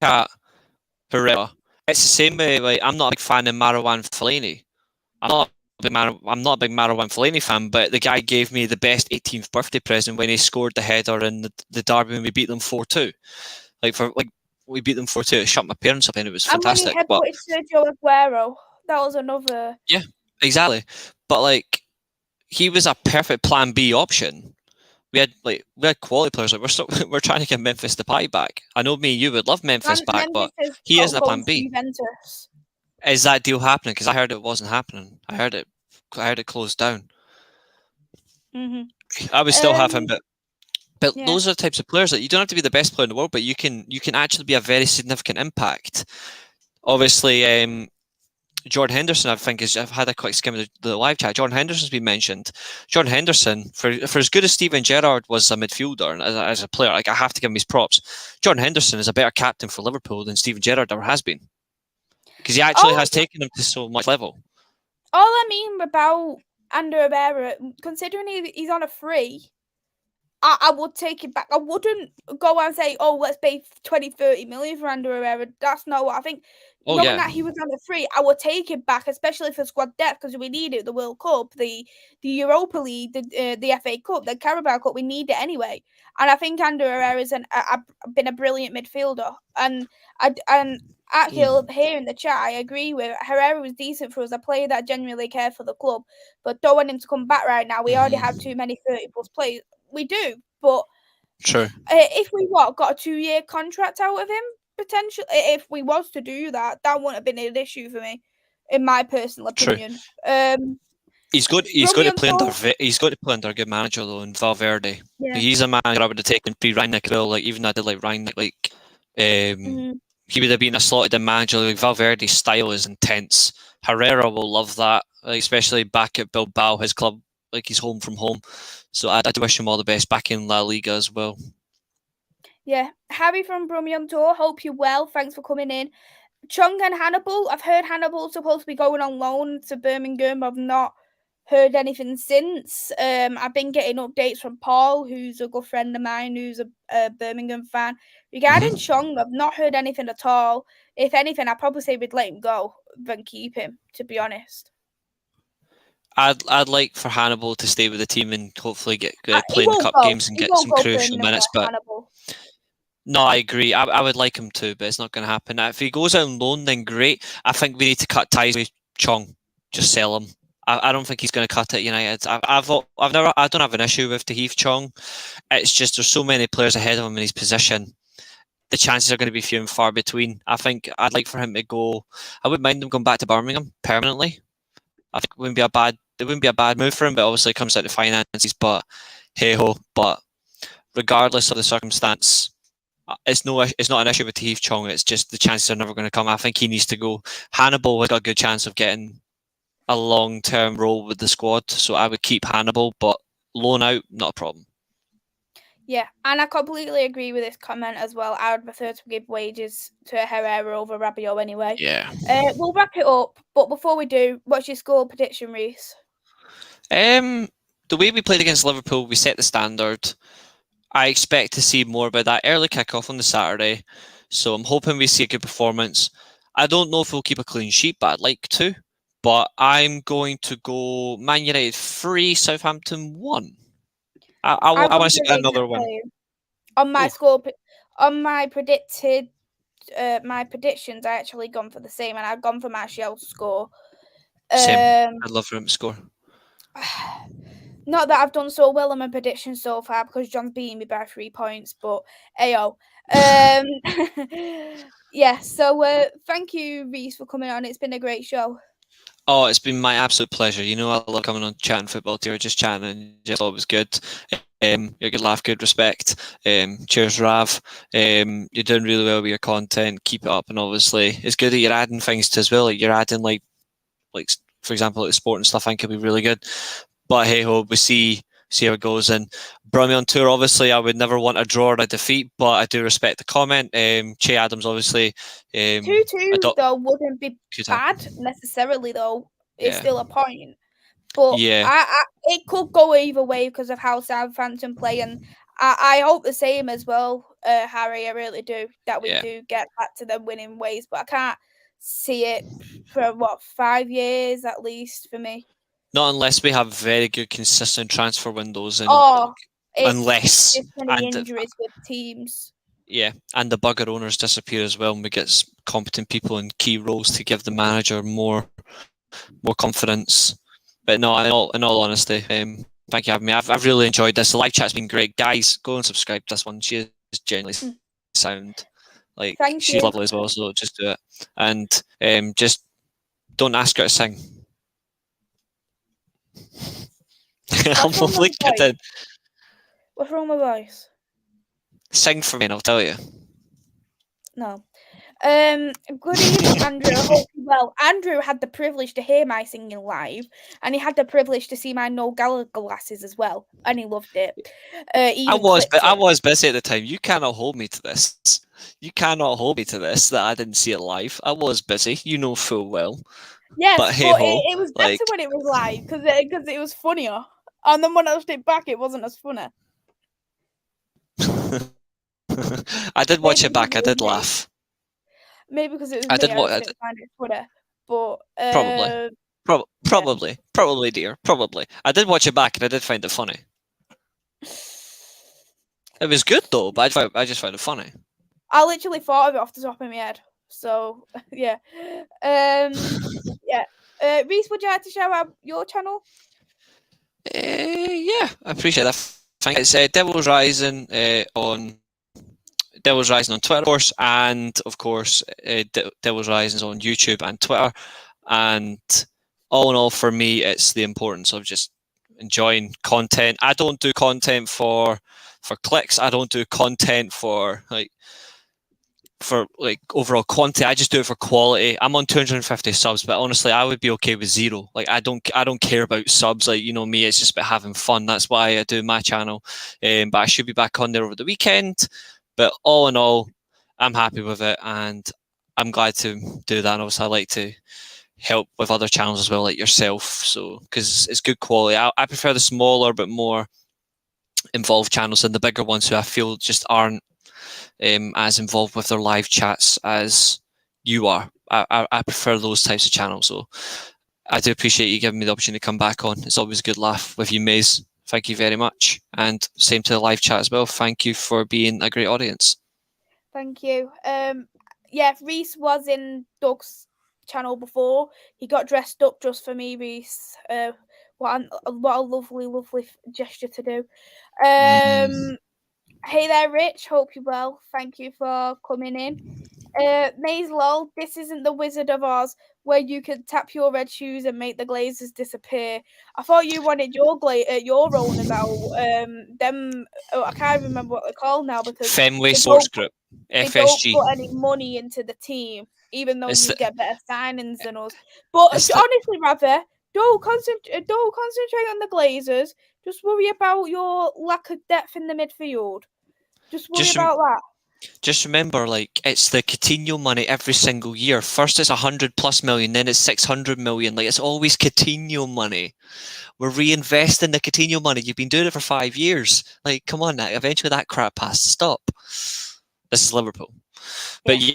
at Herrera, it's the same way. Like, I'm not a big fan of Marouane Fellaini. I'm not a big Marouane Fellaini fan, but the guy gave me the best 18th birthday present when he scored the header in the derby when we beat them 4-2. We beat them 4-2. It shut my parents up, and it was fantastic. And when he headbutted Sergio Aguero, that was another. Yeah, exactly. But like, he was a perfect Plan B option. We had quality players. Like, we're trying to get Memphis Depay back. I know me and you would love Memphis back, but he isn't a Plan B. Juventus. Is that deal happening? Because I heard it wasn't happening. I heard it closed down. I would still have him, but those are the types of players that you don't have to be the best player in the world, but you can actually be a very significant impact. Obviously, Jordan Henderson, I think, I've had a quick skim of the live chat. Jordan Henderson's been mentioned. Jordan Henderson, for as good as Steven Gerrard was a midfielder and as a player, like, I have to give him his props. Jordan Henderson is a better captain for Liverpool than Steven Gerrard ever has been, because he actually has taken him to so much level. All I mean about Ander Herrera, considering he's on a free, I would take it back. I wouldn't go and say, oh, let's pay 20-30 million for Ander Herrera. That's not what I think. Knowing that he was on a free, I would take it back, especially for squad depth, because we need it. The World Cup, the Europa League, the FA Cup, the Carabao Cup, we need it anyway. And I think Ander Herrera has been a brilliant midfielder. And Akhil here in the chat, I agree with. Herrera was decent for us, a player that genuinely cared for the club. But don't want him to come back right now. We already have too many 30-plus players. We do, but sure. If we got a 2-year contract out of him, potentially, if we was to do that, that wouldn't have been an issue for me, in my personal opinion. He's got to play under a good manager though, in Valverde. Yeah. He's a manager I would have taken pre-Rangnick as well. Like, even I did like Rangnick. He would have been a slotted in manager. Like, Valverde's style is intense. Herrera will love that, especially back at Bilbao, his club. Like, he's home from home. So I'd wish him all the best back in La Liga as well. Yeah. Harry from Brummie Tour, hope you're well. Thanks for coming in. Chung and Hannibal, I've heard Hannibal's supposed to be going on loan to Birmingham. I've not heard anything since. I've been getting updates from Paul, who's a good friend of mine, who's a Birmingham fan. Regarding Chung, I've not heard anything at all. If anything, I'd probably say we'd let him go than keep him, to be honest. I'd like for Hannibal to stay with the team and hopefully get play in cup games and get some crucial minutes. But Hannibal. No, I agree. I would like him to, but it's not going to happen. If he goes out on loan, then great. I think we need to cut ties with Chong. Just sell him. I don't think he's going to cut it. United. I don't have an issue with Tahith Chong. It's just there's so many players ahead of him in his position. The chances are going to be few and far between. I think I'd like for him to go. I wouldn't mind him going back to Birmingham permanently. I think it wouldn't be a bad move for him, but obviously it comes down to finances. But hey ho. But regardless of the circumstance, it's not an issue with Tahith Chong. It's just the chances are never going to come. I think he needs to go. Hannibal has got a good chance of getting a long-term role with the squad, so I would keep Hannibal, but loan out, not a problem. Yeah, and I completely agree with this comment as well. I would prefer to give wages to Herrera over Rabiot anyway. Yeah. We'll wrap it up, but before we do, what's your score prediction, Reece? The way we played against Liverpool, we set the standard. I expect to see more about that early kick-off on the Saturday, so I'm hoping we see a good performance. I don't know if we'll keep a clean sheet, but I'd like to. But I'm going to go Man United 3, Southampton 1. I want to see another one. On my score, on my predictions, I actually gone for the same, and I've gone for Martial's score. Same. I'd love for him to score. Not that I've done so well on my predictions so far because John's beating me by 3 points, but ayo. Yeah, so thank you, Reece, for coming on. It's been a great show. Oh, it's been my absolute pleasure. I love coming on chatting football to you, just chatting, and just thought it was good. You're a good laugh, good respect. Cheers, Rav. You're doing really well with your content. Keep it up, and obviously, it's good that you're adding things to as well. Like you're adding like for example, like sport and stuff. I think it'll be really good. But hey ho, we see how it goes. And brought me on tour. Obviously, I would never want a draw or a defeat, but I do respect the comment. Che Adams, obviously. 2-2 though wouldn't be bad necessarily. Though it's still a point. But yeah, it could go either way because of how Southampton play, and I hope the same as well, Harry. I really do that we do get back to them winning ways, but I can't see it for 5 years at least for me. Not unless we have very good, consistent transfer windows, and unless many injuries with teams. Yeah, and the bugger owners disappear as well, and we get competent people in key roles to give the manager more confidence. But no, in all honesty, thank you for having me. I've really enjoyed this. The live chat's been great. Guys, go and subscribe to this one. She is genuinely sound. Like, she's lovely as well, so just do it. And just don't ask her to sing. What's wrong with my voice? Sing for me and I'll tell you. No. Good evening, Andrew. I hope you're well. Andrew had the privilege to hear my singing live, and he had the privilege to see my no Gallagher glasses as well, and he loved it. I was busy at the time. You cannot hold me to this. You cannot hold me to this that I didn't see it live. I was busy. You know full well. Yes, but it was better when it was live because it was funnier, and then when I watched it back, it wasn't as funny. I did watch it back. I did laugh. Maybe because it was I didn't find it funny, but probably, dear, probably. I did watch it back and I did find it funny. It was good though, but I just found it funny. I literally thought of it off the top of my head, so yeah, yeah. Reece, would you like to shout out your channel? Yeah, I appreciate that. Thank you. It's Devil's Rising on Twitter, of course, and of course, Devil's Rising is on YouTube and Twitter. And all in all, for me, it's the importance of just enjoying content. I don't do content for clicks. I don't do content for overall quantity. I just do it for quality. I'm on 250 subs, but honestly, I would be okay with 0. Like I don't care about subs. Like, you know me, it's just about having fun. That's why I do my channel. But I should be back on there over the weekend. But all in all, I'm happy with it, and I'm glad to do that. And obviously, I like to help with other channels as well, like yourself. So because it's good quality. I prefer the smaller but more involved channels than the bigger ones who I feel just aren't as involved with their live chats as you are. I prefer those types of channels. So I do appreciate you giving me the opportunity to come back on. It's always a good laugh with you, Maze. Thank you very much. And same to the live chat as well. Thank you for being a great audience. Thank you. Yeah, Reece was in Doug's channel before. He got dressed up just for me, Reece. What a lovely, lovely gesture to do. Hey there, Rich. Hope you're well. Thank you for coming in. Maze lol, this isn't the Wizard of Oz where you can tap your red shoes and make the glazes disappear. I thought you wanted your owners out. Them, I can't remember what they're called now because Fenway they Sports don't, Group, they don't FSG. put any money into the team, even though It's you the, get better signings than us. But it's the, honestly, rather don't concentrate on the Glazers. Just worry about your lack of depth in the midfield. Just worry about that. Just remember, like, it's the Coutinho money every single year. First it's 100+ million, then it's 600 million. Like, it's always Coutinho money. We're reinvesting the Coutinho money. You've been doing it for 5 years. Like, come on now. Eventually that crap has to stop. This is Liverpool. But yeah,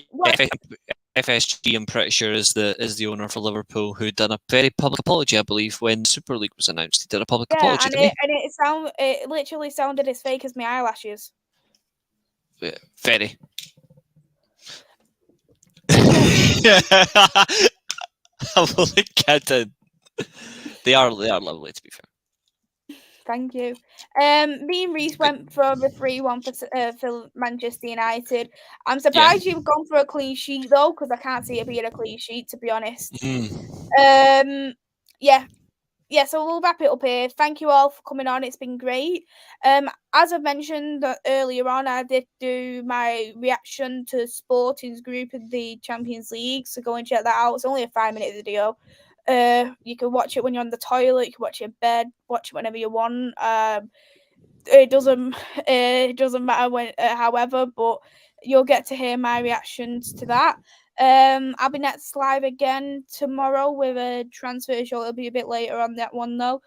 FSG, I'm pretty sure, is the owner for Liverpool, who done a very public apology, I believe, when Super League was announced. He did a public apology, didn't he? And it literally sounded as fake as my eyelashes. Very. I'm only kidding. They are lovely, to be fair. Thank you. Me and Reece went for the 3-1 for Manchester United. I'm surprised you've gone for a clean sheet though, because I can't see it being a clean sheet, to be honest. Yeah, so we'll wrap it up here. Thank you all for coming on. It's been great. As I mentioned earlier on, I did do my reaction to Sporting's group in the Champions League, so go and check that out. It's only a 5-minute video. You can watch it when you're on the toilet, you can watch it in bed, watch it whenever you want. It doesn't matter when, however, but you'll get to hear my reactions to that. I'll be next live again tomorrow with a transfer show. It'll be a bit later on that one though.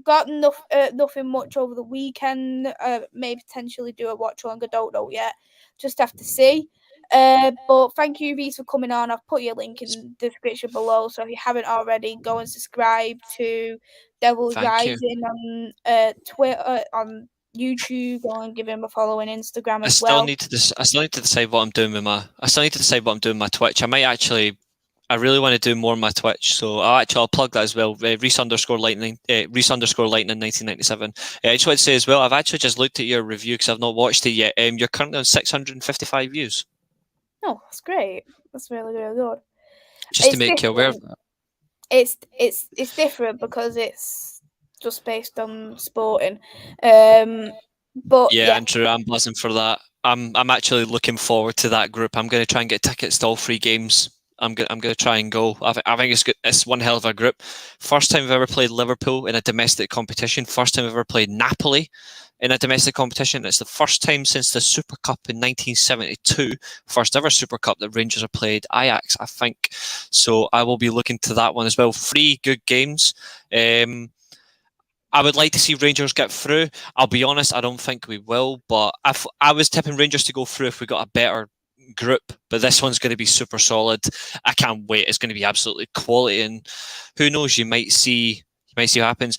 Got nothing much over the weekend. May potentially do a watch along. I don't know yet. Just have to see. But thank you, Reece, for coming on. I've put your link in the description below, so if you haven't already, go and subscribe to Devil's Rising on Twitter, on YouTube. Go and give him a follow on Instagram as well. I still need to decide what I'm doing with my Twitch. I really want to do more on my Twitch, so I'll plug that as well. Reece_lightning 1997. I just want to say as well, I've actually just looked at your review because I've not watched it yet. You're currently on 655 views. Oh, that's great. That's really, really good. Just to make you aware of that. It's different because it's just based on Sporting. But yeah, Andrew, I'm buzzing for that. I'm actually looking forward to that group. I'm going to try and get tickets to all 3 games. I'm going to try and go. I think it's good. It's one hell of a group. First time I've ever played Liverpool in a domestic competition. First time I've ever played Napoli in a domestic competition. It's the first time since the Super Cup in 1972, first ever Super Cup that Rangers have played Ajax, I think. So I will be looking to that one as well. 3 good games. I would like to see Rangers get through. I'll be honest, I don't think we will, but I was tipping Rangers to go through if we got a better group, but this one's going to be super solid. I can't wait. It's going to be absolutely quality, and who knows, you might see what happens.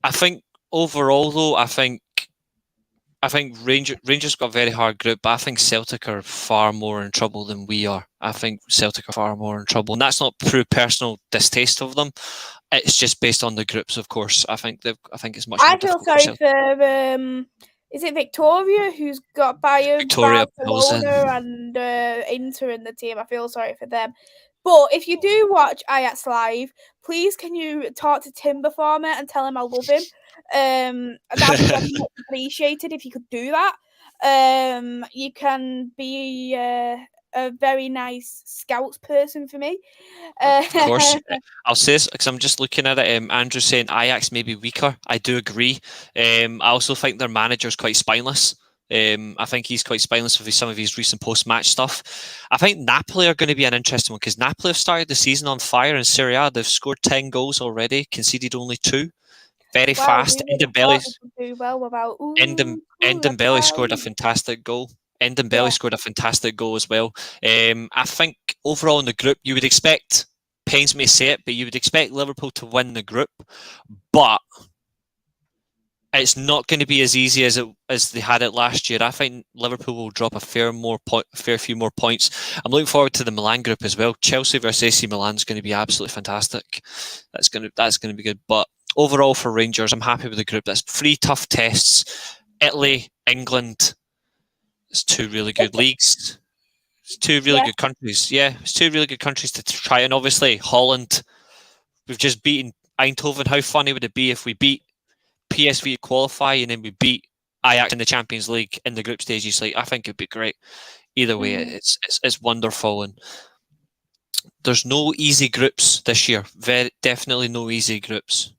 I think overall though, I think Rangers got a very hard group, but I think Celtic are far more in trouble than we are. I think Celtic are far more in trouble, and that's not through personal distaste of them. It's just based on the groups, of course. I think it's much more difficult. I feel sorry for is it Victoria who's got Bayern, Barcelona, and Inter in the team? I feel sorry for them. But if you do watch Ajax live, please can you talk to Timber for me and tell him I love him? That'd be very much appreciated if you could do that. You can be a very nice scouts person for me. Of course. I'll say this because I'm just looking at it. Andrew's saying Ajax may be weaker. I do agree. I also think their manager's quite spineless. I think he's quite spineless with some of his recent post-match stuff. I think Napoli are going to be an interesting one because Napoli have started the season on fire in Serie A. They've scored 10 goals already, conceded only 2. Very fast. Ndombele scored a fantastic goal. Scored a fantastic goal as well. I think overall in the group, you would expect, pains me to say it, but you would expect Liverpool to win the group. But it's not going to be as easy as they had it last year. I think Liverpool will drop a fair few more points. I'm looking forward to the Milan group as well. Chelsea versus AC Milan is going to be absolutely fantastic. That's going to be good. But overall for Rangers, I'm happy with the group. That's 3 tough tests. Italy, England. It's 2 really good leagues. It's 2 really good countries. Yeah, it's 2 really good countries to try. And obviously Holland. We've just beaten Eindhoven. How funny would it be if we beat PSV to qualify and then we beat Ajax in the Champions League in the group stages? Like, I think it'd be great. Either way, it's wonderful, and there's no easy groups this year. Definitely no easy groups.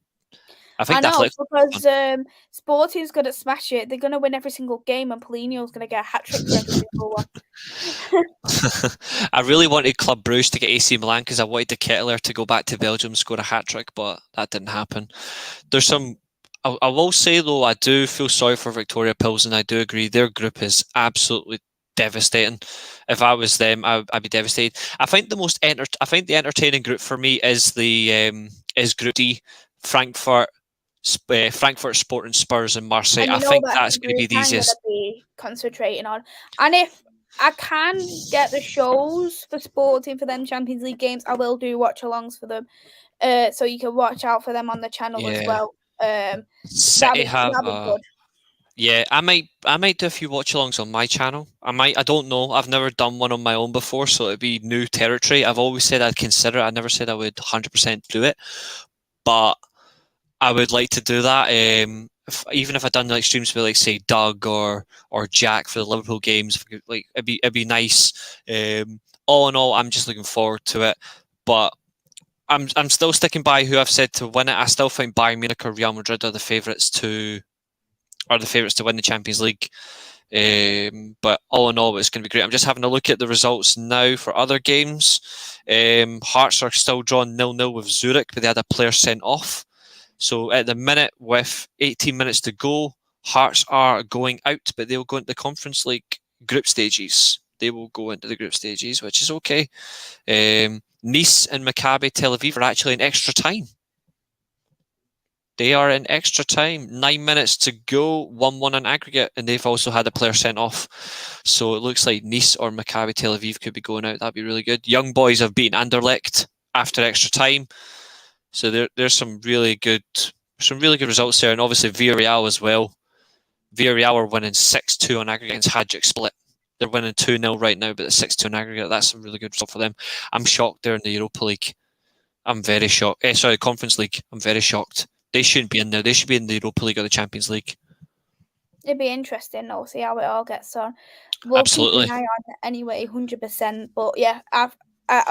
I know, because Sporting's going to smash it. They're going to win every single game, and Paulinho's going to get a hat-trick for every single one. I really wanted Club Brugge to get AC Milan because I wanted the Kettler to go back to Belgium and score a hat-trick, but that didn't happen. There's some... I will say, though, I do feel sorry for Victoria Pilsen. I do agree. Their group is absolutely devastating. If I was them, I'd be devastated. I think the entertaining group for me is Group D, Frankfurt, Sporting, Spurs, and Marseille. I think that's going to be the easiest. I'm going to be concentrating on, and if I can get the shows for Sporting for them Champions League games, I will do watch-alongs for them. So you can watch out for them on the channel as well. City that'd be good. Yeah, I might do a few watch-alongs on my channel. I don't know. I've never done one on my own before, so it'd be new territory. I've always said I'd consider it. I never said I would 100% do it, but I would like to do that. Even if I'd done like streams with, like, say, Doug or Jack for the Liverpool games, like it'd be nice. All in all, I'm just looking forward to it. But I'm still sticking by who I've said to win it. I still think Bayern Munich or Real Madrid are the favourites to win the Champions League. But all in all, it's going to be great. I'm just having a look at the results now for other games. Hearts are still drawn 0-0 with Zurich, but they had a player sent off. So at the minute, with 18 minutes to go, Hearts are going out, but they'll go into the Conference League group stages. They will go into the group stages, which is okay. Nice and Maccabi Tel Aviv are actually in extra time. They are in extra time. 9 minutes to go, 1-1 on aggregate, and they've also had a player sent off. So it looks like Nice or Maccabi Tel Aviv could be going out. That'd be really good. Young Boys have beaten Anderlecht after extra time. So there's some really good results there, and obviously Villarreal as well. Villarreal are winning 6-2 on aggregate against Hajduk Split. They're winning 2-0 right now, but it's 6-2 on aggregate. That's a really good result for them. I'm shocked they're in the Europa League. I'm very shocked. Conference League. I'm very shocked. They shouldn't be in there. They should be in the Europa League or the Champions League. It'd be interesting. We'll see how it all gets on. We'll Absolutely. keep an eye on it anyway, 100%. But yeah, I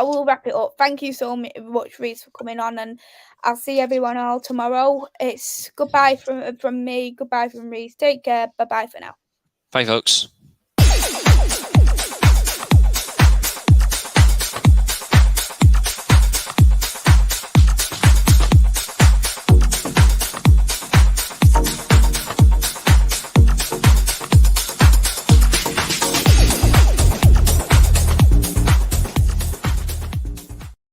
will wrap it up. Thank you so much, Reece, for coming on, and I'll see everyone all tomorrow. It's goodbye from me, goodbye from Reece. Take care. Bye-bye for now. Bye, folks.